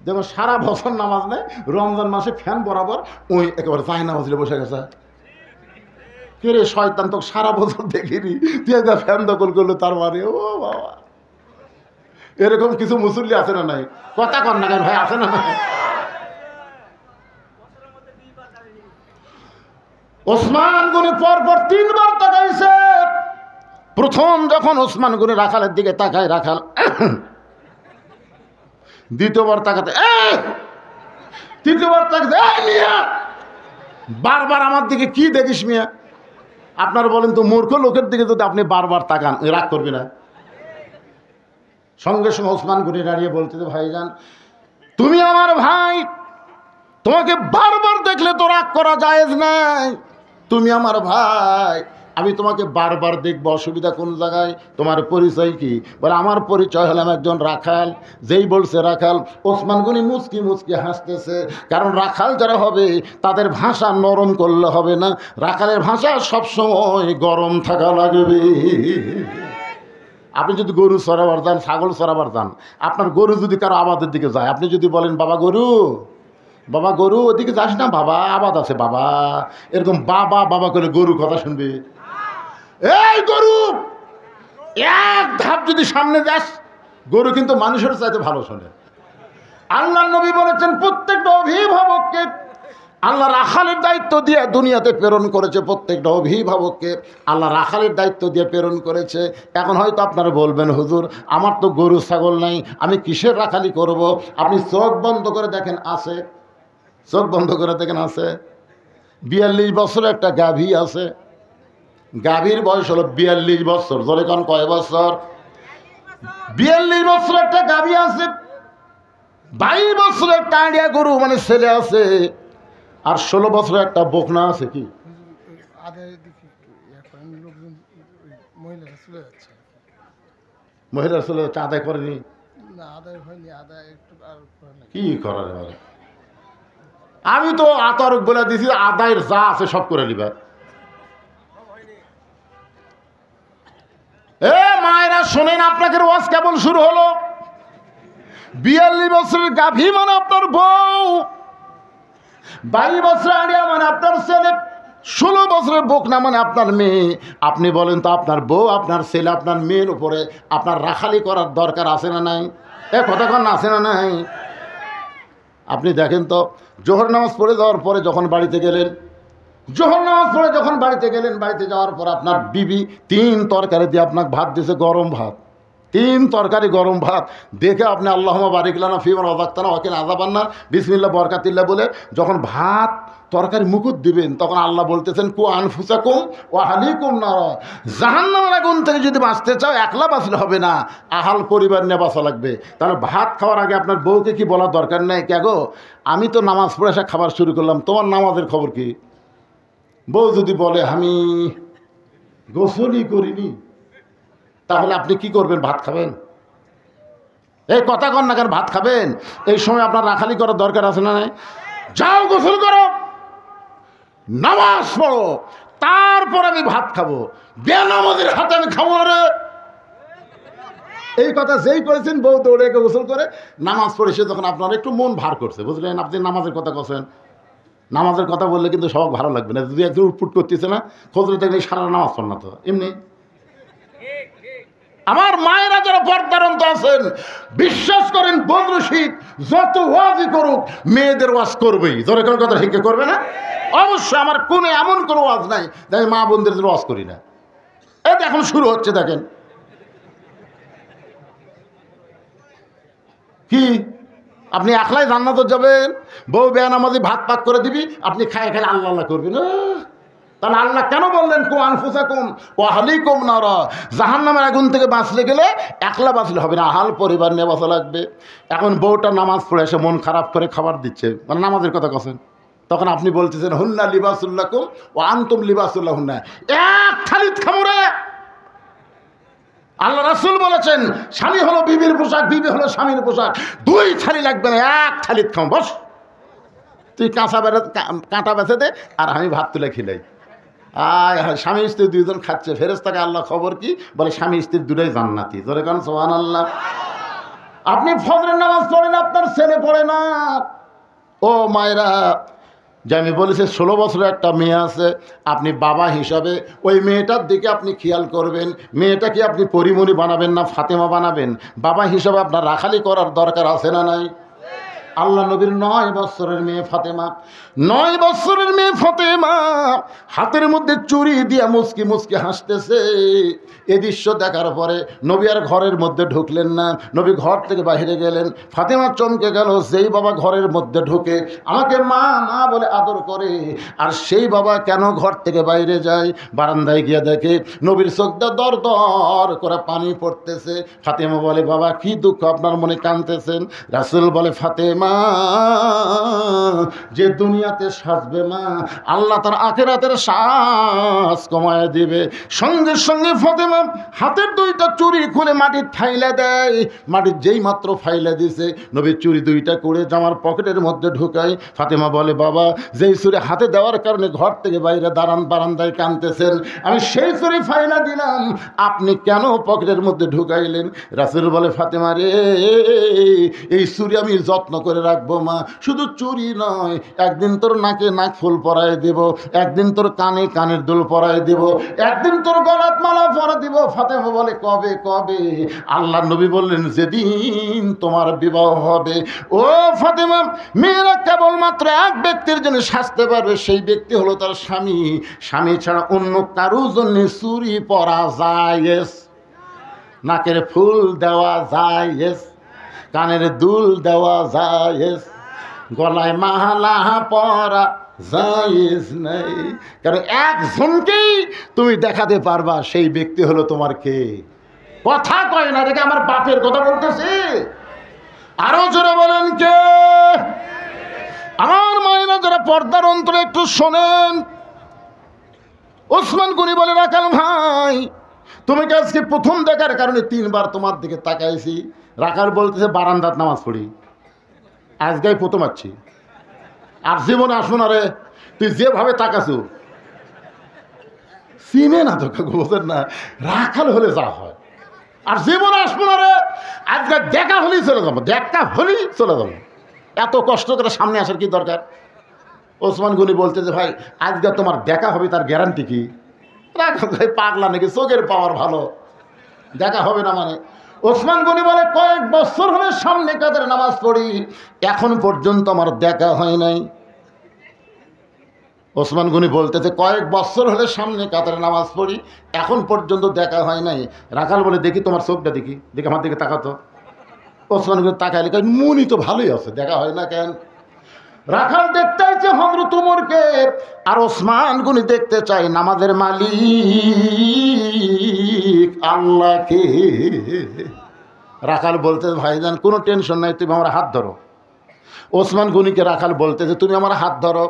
যেমন সারা বছর নামাজ নেয়, রমজান মাসে ফ্যান বরাবর ওই একেবারে যায় নামাজ লিয়ে বসে গেছে। কে রে শয়তান, তো সারা বছর দেখিনি, তুই একটা ফ্যান দখল করলো তার মানে? ও বাবা, এরকম কিছু মুসল্লি আছে না নাই? কথা কর না কেন ভাই, আছে না নাই? ওসমান গনি পরপর 3 বার তাকাইছে। প্রথম যখন ওসমান গনি রাখালের দিকে তাকায়, রাখাল দ্বিতীয়বার তাকাতে, তৃতীয়বার তাকাতে, মিয়া বারবার আমার দিকে কি দেখিস মিয়া? আপনারা বলেন তো, মূর্খ লোকের দিকে যদি আপনি বারবার তাকান রাগ করবি না? সঙ্গে সঙ্গে ওসমান গনি দাঁড়িয়ে বলতে, ভাইজান তুমি আমার ভাই, তোমাকে বারবার দেখলে তো রাগ করা জায়েজ নাই। তুমি আমার ভাই, আমি তোমাকে বারবার দেখবো, অসুবিধা কোন জায়গায়? তোমার পরিচয় কি? বলে আমার পরিচয় হলাম একজন রাখাল। যেই বলছে রাখাল, ওসমান গনি মুচকি মুচকি হাসতেছে। কারণ রাখাল যারা হবে তাদের ভাষা নরম করলে হবে না, রাখালের ভাষা সবসময় গরম থাকা লাগবে। আপনি যদি গরু চড়াবার যান, ছাগল চড়াবার যান, আপনার গরু যদি কারো আবাদের দিকে যায়, আপনি যদি বলেন বাবা গরু, বাবা গরু ওদিকে যাস না, বাবা আবাদ আছে বাবা, এরকম বাবা বাবা করে গরু কথা শুনবে? এই গরু, এক ধাপ যদি সামনে যাস, গরু কিন্তু মানুষের চাইতে ভালো শোনে। আল্লাহ নবী বলেছেন প্রত্যেকটা অভিভাবককে আল্লাহ রাখালের দায়িত্ব দিয়ে দুনিয়াতে প্রেরণ করেছে। প্রত্যেকটা অভিভাবককে আল্লাহ রাখালের দায়িত্ব দিয়ে প্রেরণ করেছে। এখন হয়তো আপনারা বলবেন হুজুর আমার তো গরু ছাগল নাই, আমি কিসের রাখালি করব? আপনি চোখ বন্ধ করে দেখেন, আছে, চোখ বন্ধ করে দেখেন আছে। 42 বছর একটা গাভী আছে, গাভীর বয়স হলো 42 বছর। ধরে কোন কয় বছর? 42 বছর একটা গাভী আছে। 22 বছর একটা আড়িয়া গরু মানে ছেলে আছে, আর 16 বছর একটা বকনা আছে। কি মহিলা চলে যাচ্ছে? আদায় করেনি? কি করার? আমি তো আতরক বলে দিছি, আদায়ের যা আছে সব করে নিবা। শোনেন, আপনাকে ওয়াজ কেবল শুরু হলো। 42 বছরের গাভী মানে আপনার বউ, 22 বছর আড়িয়া মানে আপনার ছেলে, 16 বছরের বোকনা মানে আপনার মেয়ে। আপনি বলেন তো, আপনার বউ, আপনার ছেলে, আপনার মেয়ের উপরে আপনার রাখালি করার দরকার আছে না নাই? কতক্ষণ আছে না নাই? আপনি দেখেন তো, জোহর নামাজ পড়ে যাওয়ার পরে যখন বাড়িতে গেলেন, জোহর নামাজ পড়ে যখন বাড়িতে গেলেন, বাড়িতে যাওয়ার পর আপনার বিবি 3 তরকারি দিয়ে আপনাকে ভাত দিয়েছে, গরম ভাত, 3 তরকারি গরম ভাত দেখে আপনি আল্লাহুম্মা বারিক লানা ফিমা রাযাকতানা ওয়া কিনা আযাবান্নার বিসমিল্লাহ বরকাতিল্লাহ বলে যখন ভাত তরকারি মুকুট দিবেন, তখন আল্লাহ বলতেছেন কু আনফুসাকুম ওয়া আহলিকুম নারা, জাহান্নামের আগুন থেকে যদি বাঁচতে চাও একলা বাঁচলে হবে না, আহাল পরিবার নিয়ে বাঁচা লাগবে। তাহলে ভাত খাওয়ার আগে আপনার বউকে কি বলার দরকার নেই? কে গো, আমি তো নামাজ পড়ে এসে খাবার শুরু করলাম, তোমার নামাজের খবর কি? বউ যদি বলে আমি গোসলই করিনি, তাহলে আপনি কি করবেন? ভাত খাবেন? এই কথা কন না কেন? ভাত খাবেন? এই সময় আপনার রাখালি করার দরকার আছে না নাই? যাও গোসল করো, নামাজ পড়ো, তারপর আমি ভাত খাবো, বেনামাজের হাতে আমি খাবো না রে। এই কথা যেই করেছেন, বউ দৌড়ে গোসল করে নামাজ পড়ে সে যখন আপনার একটু মন ভার করছে, বুঝলেন, আপনি নামাজের কথা বলছেন, নামাজের কথা বললে কিন্তু সব ভালো লাগবে না। যদি একজন উটপুট করতেছে না, খোঁজলে দেখলে সারা নামাজ পড় না তো এমনি। আমার মায়েরা যারা পর্দারন্ত আছেন, বিশ্বাস করেন, বদরশীদ যত ওয়াজই করুক, মেয়েদের ওয়াজ করবেই। জোরে কোন কথা ঠিক করবে না? অবশ্যই। আমার কোনো এমন কোনো ওয়াজ নাই যে মা বোনদের ওয়াজ করি না। এই এখন শুরু হচ্ছে, দেখেন কি, আপনি একলাই জান্নাতে যাবেন, বউ বেনামাজি ভাত পাক করে দিবি, আপনি খায় খায় আল্লাহ আল্লাহ করবেন। তাহলে আল্লাহ কেন বললেন কু আনফুসাকুম ওয়া আহলিকুম নারা, জাহান্নামের আগুন থেকে বাঁচলে গেলে একলা বাঁচলে হবে না, আহাল পরিবার নিয়ে বাঁচা লাগবে। এখন বউটা নামাজ পড়ে এসে মন খারাপ করে খাবার দিচ্ছে, মানে নামাজের কথা কছেন, তখন আপনি বলতেছেন হুন্না লিবাসুল্লাকুম ওয়া আনতুম লিবাসুল্লাহ হুন্না, এক থালিত খামরে। আল্লাহ রাসূল বলেছেন স্বামী হলো বিবির পোশাক, বিবি হলো স্বামীর পোশাক, 2 থালি লাগবে না, এক থালিত খাও। বস, তুই কাঁটা বেছে দে আর আমি ভাত তুলে খিলাই। স্বামী স্ত্রী 2 জন খাচ্ছে, ফেরেশতাকে আল্লাহ খবর কি বলে, স্বামী স্ত্রী দুটোই জান্নাতি। জোরে কান সুবহানাল্লাহ। আপনি ফজরের নামাজ পড়েন, আপনার ছেলে পড়ে না। ও মায়েরা, যে আমি বলেছি 16 বছরের একটা মেয়ে আছে, আপনি বাবা হিসাবে ওই মেয়েটার দিকে আপনি খেয়াল করবেন। মেয়েটাকে আপনি পরিমণি বানাবেন না ফাতেমা বানাবেন? বাবা হিসাবে আপনার রাখালি করার দরকার আছে না নাই? আল্লাহ নবীর 9 বছরের মেয়ে ফাতেমা, 9 বছরের মেয়ে ফাতেমা হাতের মধ্যে চুরি দিয়া মুচকি মুচকি হাসতেছে। এ দৃশ্য দেখার পরে নবী আর ঘরের মধ্যে ঢুকলেন না, নবী ঘর থেকে বাইরে গেলেন। ফাতেমা চমকে গেল, যেই বাবা ঘরের মধ্যে ঢুকে আমাকে মা মা বলে আদর করে, আর সেই বাবা কেন ঘর থেকে বাইরে যায়? বারান্দায় গিয়ে দেখে নবীর চোখটা দর দর করে পানি পড়তেছে। ফাতেমা বলে, বাবা কি দুঃখ আপনার মনে, কাঁদতেছেন? রাসূল বলে, ফাতেমা যে দুনিয়াতে সাজবে মা, আল্লাহ তার আখিরাতের শ্বাস কমায় দিবে। সঙ্গে সঙ্গে ফাতেমা হাতের 2টা চুড়ি খুলে মাটির ফাইলা দেয়। মাটির যেই মাত্র ফাইলা দিছে, নবীর চুড়ি 2টা করে জামার পকেটের মধ্যে ঢুকায়। ফাতেমা বলে, বাবা যেই চুড়ি হাতে দেওয়ার কারণে ঘর থেকে বাইরে বারান্দায় কাঁদতেছেন, আমি সেই চুড়ি ফাইলা দিলাম, আপনি কেন পকেটের মধ্যে ঢুকাইলেন? রাসূল বলে, ফাতেমা রে, এই চুড়ি আমি যত্ন করে রাখবো মা। শুধু চুরি নয়, একদিন তোর নাকে নাক ফুল পরায় দেব, একদিন তোর কানে কানের দুল পরায় দেব, একদিন তোর গলাত মালা পরা দিব। ফাতেমা বলে, কবে কবে? আল্লাহ নবী বললেন, যেদিন তোমার বিবাহ হবে। ও ফাতেমা, মেয়েরা কেবলমাত্র এক ব্যক্তির জন্য সাজতে পারবে, সেই ব্যক্তি হলো তার স্বামী। স্বামী ছাড়া অন্য কারোর জন্য চুরি পরা যায়, নাকের ফুল দেওয়া যায়, কানের দুল দেওয়া জায়েজ, গলায় মালা পরা জায়েজ নাই। কারণ একজনকেই তুমি দেখাতে পারবা, সেই ব্যক্তি হলো তোমার কে? কথা কয় না, দেখে আমার বাপের কথা বলতেছে। আরো জোরে বলেন কে? আমার মায়েরা যারা পর্দার অন্তরে একটু শোনেন। ওসমান গনি বলে, রাখাল ভাই, তোমাকে আজকে প্রথম দেখার কারণে 3 বার তোমার দিকে তাকাইছি। রাখাল বলতেছে, বারান্দাত নামাজ পড়ি, আজকেই প্রথম আছি, আর জীবনে আসবো না রে। তুই যেভাবে তাকাছু চিনে না তো, কাকু বোঝেন না, রাখাল হলে যা হয়। আর জীবন আসবো না রে, আজকে দেখা হলেই চলে যাবো, দেখা হলেই চলে যাবো। এত কষ্ট করে সামনে আসার কি দরকার? ওসমান গনি বলতে যে ভাই আজকে তোমার দেখা হবে, তার গ্যারান্টি কি? পাগলা নাকি, চোখের পাওয়ার ভালো, দেখা হবে না মানে? ওসমান গনি বলে কয়েক বছর হলে সামনে কাদের নামাজ পড়ি, এখন পর্যন্ত আমার দেখা হয় নাই। ওসমান গনি বলতেছে কয়েক বছর হলে সামনে কাতারে নামাজ পড়ি, এখন পর্যন্ত দেখা হয় নাই। রাখাল বলে দেখি তোমার চোখটা, দেখি দেখি আমার দিকে তাকাতো। ওসমান গনি তাকাইলে কয় মুনি তো ভালোই আছে, দেখা হয় না কেন? রাখাল দেখতে চাইছে হযরত ওমরকে, আর ওসমান গনি দেখতে চাই নামাজের মালিক আল্লাহকে। রাখাল বলতে ভাইজান কোনো টেনশন নাই, তুমি আমার হাত ধরো। ওসমান গনিকে রাখাল বলতেছে তুমি আমার হাত ধরো,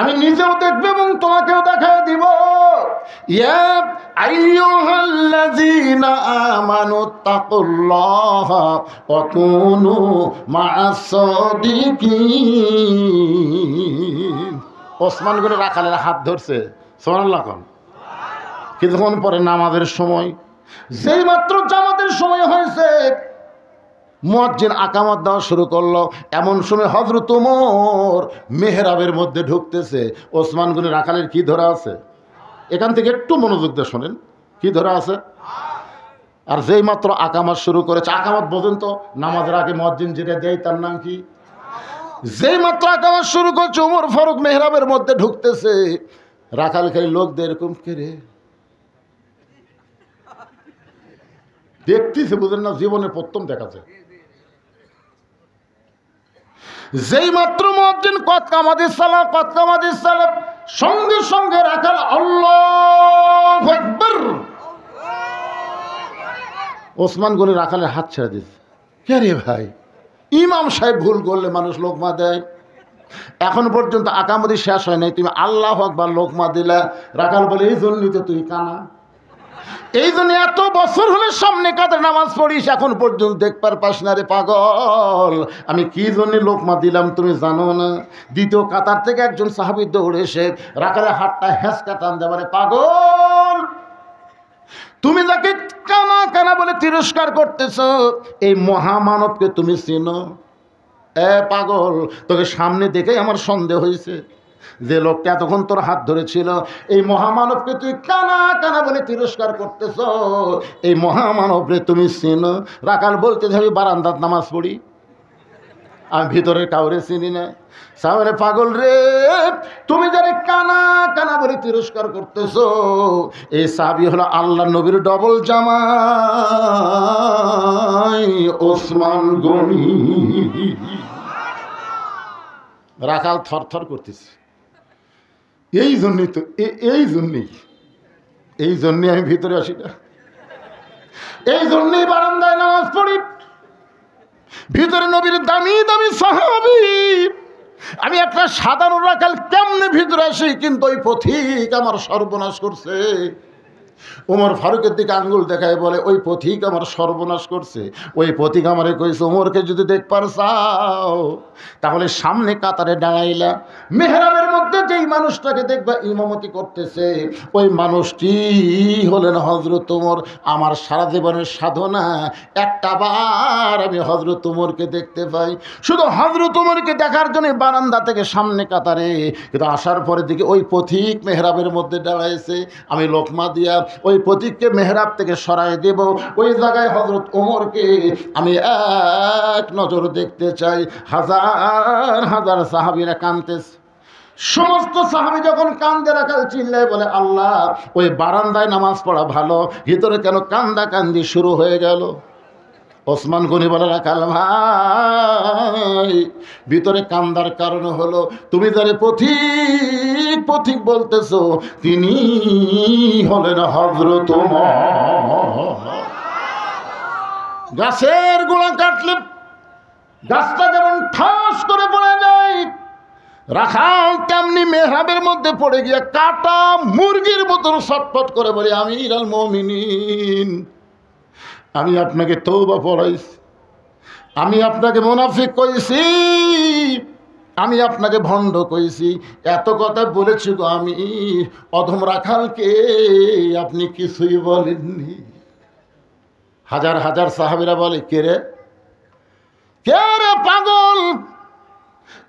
আমি নিজেও দেখব এবং তোমাকেও দেখায় দিব। ইয়া আইয়ুহাল্লাযীনা আমানু তাকুল্লাহা ওয়া কুনু মা'আস সাদিকিন। ওসমান গনি রাখালের হাত ধরছে, সুবহানাল্লাহ কোন। কিছুক্ষণ পরে নামাজের সময়, যেই মাত্র জামাতের সময় হয়েছে, মুয়াজ্জিন আকামত দেওয়া শুরু করলো। এমন সময় হযরত ওমর মেহরাবের মধ্যে ঢুকতেছে। ওসমান গনি রাখালের কি ধরা আছে? এখান থেকে একটু মনোযোগ দিয়ে শোনেন, কি ধরা আছে? আর যেই মাত্র আকামত শুরু করেছে, আকামত বোঝেন তো, নামাজের আগে মুয়াজ্জিন যেটা দেয় তার নাম কি? যেই মাত্র আকামত শুরু করছে, ওমর ফারুক মেহরাবের মধ্যে ঢুকতেছে। রাখাল খালি লোকদের এরকম করে দেখতেছে, বুঝেন না, জীবনে প্রথম দেখাচ্ছে। যেই মাত্র মুয়াজ্জিন কদ কামাতিস সালাহ, কদ কামাতিস সালাহ, সঙ্গে সঙ্গে রাখাল আল্লাহু আকবার। ওসমান গনি রাখালের হাত ছেড়ে দিয়েছে। কে রে ভাই, ইমাম সাহেব ভুল করলে মানুষ লোকমা দেয়, এখন পর্যন্ত আকামতি শেষ হয় নাই, তুমি আল্লাহু আকবার লোকমা দিলা। রাখাল বলে এই জন্যই তো তুই কানা, এই জন্য এত বছর হলে সামনে কাদের নামাজ পড়িস, এখন পর্যন্ত দেখবার পাস না রে পাগল। আমি কি জন্য লোকমা দিলাম তুমি জানো না? দ্বিতীয় কাতার থেকে একজন সাহাবী দৌড়ে এসে রাখালের হাতটা হেঁচকা টান দেয়, বলে পাগল, তুমি যাকে কানা কানা বলে তিরস্কার করতেছ, এই মহামানবকে তুমি চিনো? এ পাগল, তোকে সামনে দেখেই আমার সন্দেহ হয়েছে, যে লোকটা এতক্ষণ তোর হাত ধরেছিল, এই মহামানবকে তুই কানা কানা বলে তিরস্কার করতেছ, এই মহামানবরে তুমি চিনো? রাখাল বলতে যাবি বারান্দাত নামাজ পড়ি, আমি ভিতরে কাউরে চিনি না। সামনে পাগল রে, তুমি যারা কানা কানা বলে তিরস্কার করতেছ, এই সাহাবী হলো আল্লাহ নবীর ডবল জামাই ওসমান গনি। রাখাল থরথর করতেছে। এই জন্যই তো, এই জন্যই আমি ভিতরে আসি না, এই জন্যই বারান্দায় নামাজ পড়ি। ভিতরে নবীর দামি দামি সাহাবী, আমি একটা সাধারণ রাখাল কেমনে ভিতরে আসি, কিন্তু ওই পথিক আমার সর্বনাশ করছে। ওমর ফারুকের দিকে আঙ্গুল দেখায় বলে ওই পথিক আমার সর্বনাশ করছে। ওই পথিক আমারে কইছে ওমরকে যদি দেখবার চাও তাহলে সামনে কাতারে দাঁড়াইলা, মেহরাবের মধ্যে যেই মানুষটাকে দেখবা ইমামতি করতেছে, ওই মানুষটি হলেন হযরত ওমর। আমার সারা জীবনের সাধনা একটা বার আমি হযরত ওমরকে দেখতে পাই। শুধু হযরত ওমরকে দেখার জন্য বারান্দা থেকে সামনে কাতারে, কিন্তু আসার পরে দিকে ওই পথিক মেহরাবের মধ্যে দাঁড়াইছে। আমি লোকমা দিয়া ওই পথিককে মেহরাব থেকে সরাই দেব, ওই জায়গায় হযরত ওমরকে আমি এক নজর দেখতে চাই। হাজার হাজার সাহাবীরা কাঁদতেছে। সমস্ত সাহাবী যখন কান্দে, রাখাল চিল্লায় বলে আল্লাহ, ওই বারান্দায় নামাজ পড়া ভালো, ভিতরে কেন কান্দা কান্দি শুরু হয়ে গেল? ওসমান গনি বলে রাখাল ভাই, ভিতরে কান্দার কারণ হলো তুমি যারে পথিক পথিক বলতেছো, তিনি হলেন হযরত ওমর। গাছের গোড়া কাটলে গাছটা যেমন ঠাস করে পড়ে যায়, রাখাল তেমনি মেহরাবের মধ্যে পড়ে গিয়ে কাটা মুরগির মতন ছটফট করে বলে আমিরুল মুমিনিন, আমি আপনাকে তওবা পড়াইছি, আমি আপনাকে মুনাফিক কইছি, আমি আপনাকে ভণ্ড কইছি, এত কথা বলেছি গো আমি অধম রাখালকে, আপনি কিছুই বলেননি। হাজার হাজার সাহাবীরা বলে, কে রে পাগল,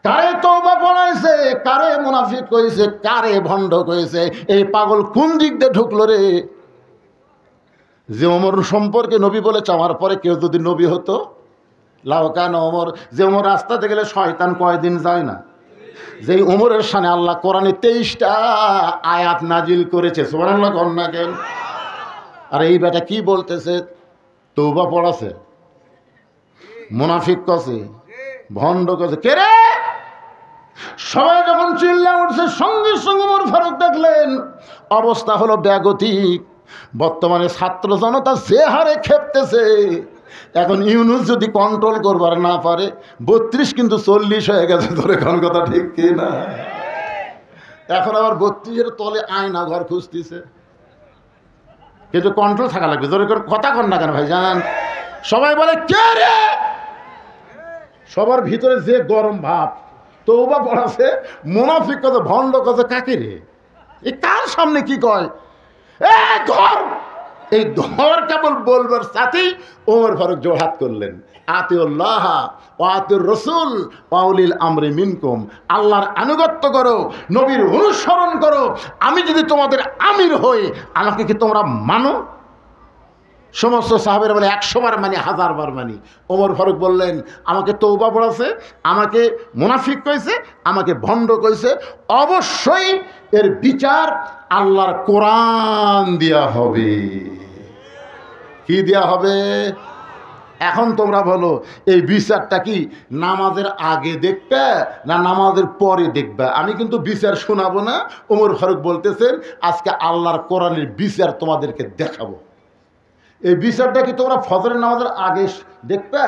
কারে তওবা পড়াইছে, কারে মুনাফিক কইছে, কারে ভণ্ড কইছে, এই পাগল কোন দিক দিয়ে ঢুকলো রে? যে ওমর সম্পর্কে নবী বলেছে, আমার পরে কেউ যদি নবী হতো, লাউকান ওমর, যে ওমর রাস্তাতে গেলে শয়তান কয়দিন যায় না, যেই ওমরের শানে আল্লাহ কোরআনে 23টা আয়াত নাজিল করেছে, সুবহানাল্লাহ কন্যা কেন? আর এই বেটা কি বলতেছে, তওবা পড়াছে, মুনাফিক কছে, ভণ্ড কছে, কে রে? সবাই যখন চিল্লা উঠছে, সঙ্গে সঙ্গে ওমর ফারুক দেখলেন অবস্থা হলো ব্যাগতিক। বর্তমানে ছাত্র জনতা যে হারে খেপতেছে, এখন ইউনুস যদি কন্ট্রোল করবার না পারে, 32 কিন্তু 40 হয়ে গেছে, ধরে কোন কথা ঠিক কি না? এখন আবার 32-এর তলে আয়না ঘর খুঁজতেছে, কিন্তু কন্ট্রোল থাকা লাগবে। ধরে কথা কন না কেন ভাই জান? সবাই বলে কে রে? সবার ভিতরে যে গরম ভাব, তওবা পড়াছে, মুনাফিক কথা, ভণ্ড কথা, কাকে রে? এ কার সামনে কি কয়? ধর, এই ধর কেবল বলবার সাথেই ওমর ফারুক জোড়হাত করলেন, আতিউল্লাহ ওয়া আতিউর রাসূল ওয়া উলিল আমরি মিনকুম, আল্লাহর আনুগত্য করো, নবীর অনুসরণ করো। আমি যদি তোমাদের আমির হই, আমাকে কি তোমরা মানো? সমস্ত সাহাবীরা বলে 100 বার মানি, 1000 বার মানি। ওমর ফারুক বললেন, আমাকে তওবা পড়াছে, আমাকে মুনাফিক কইছে, আমাকে ভণ্ড কইছে, অবশ্যই এর বিচার আল্লাহর কোরআন দেয়া হবে। কি দেয়া হবে? এখন তোমরা বলো, এই বিচারটা কি নামাজের আগে দেখবে না নামাজের পরে দেখবে? আমি কিন্তু বিচার শোনাবো না। ওমর ফারুক বলতেছেন, আজকে আল্লাহর কোরআনের বিচার তোমাদেরকে দেখাবো। এই বিচারটা কি তোমরা ফজরের নামাজের আগে দেখবে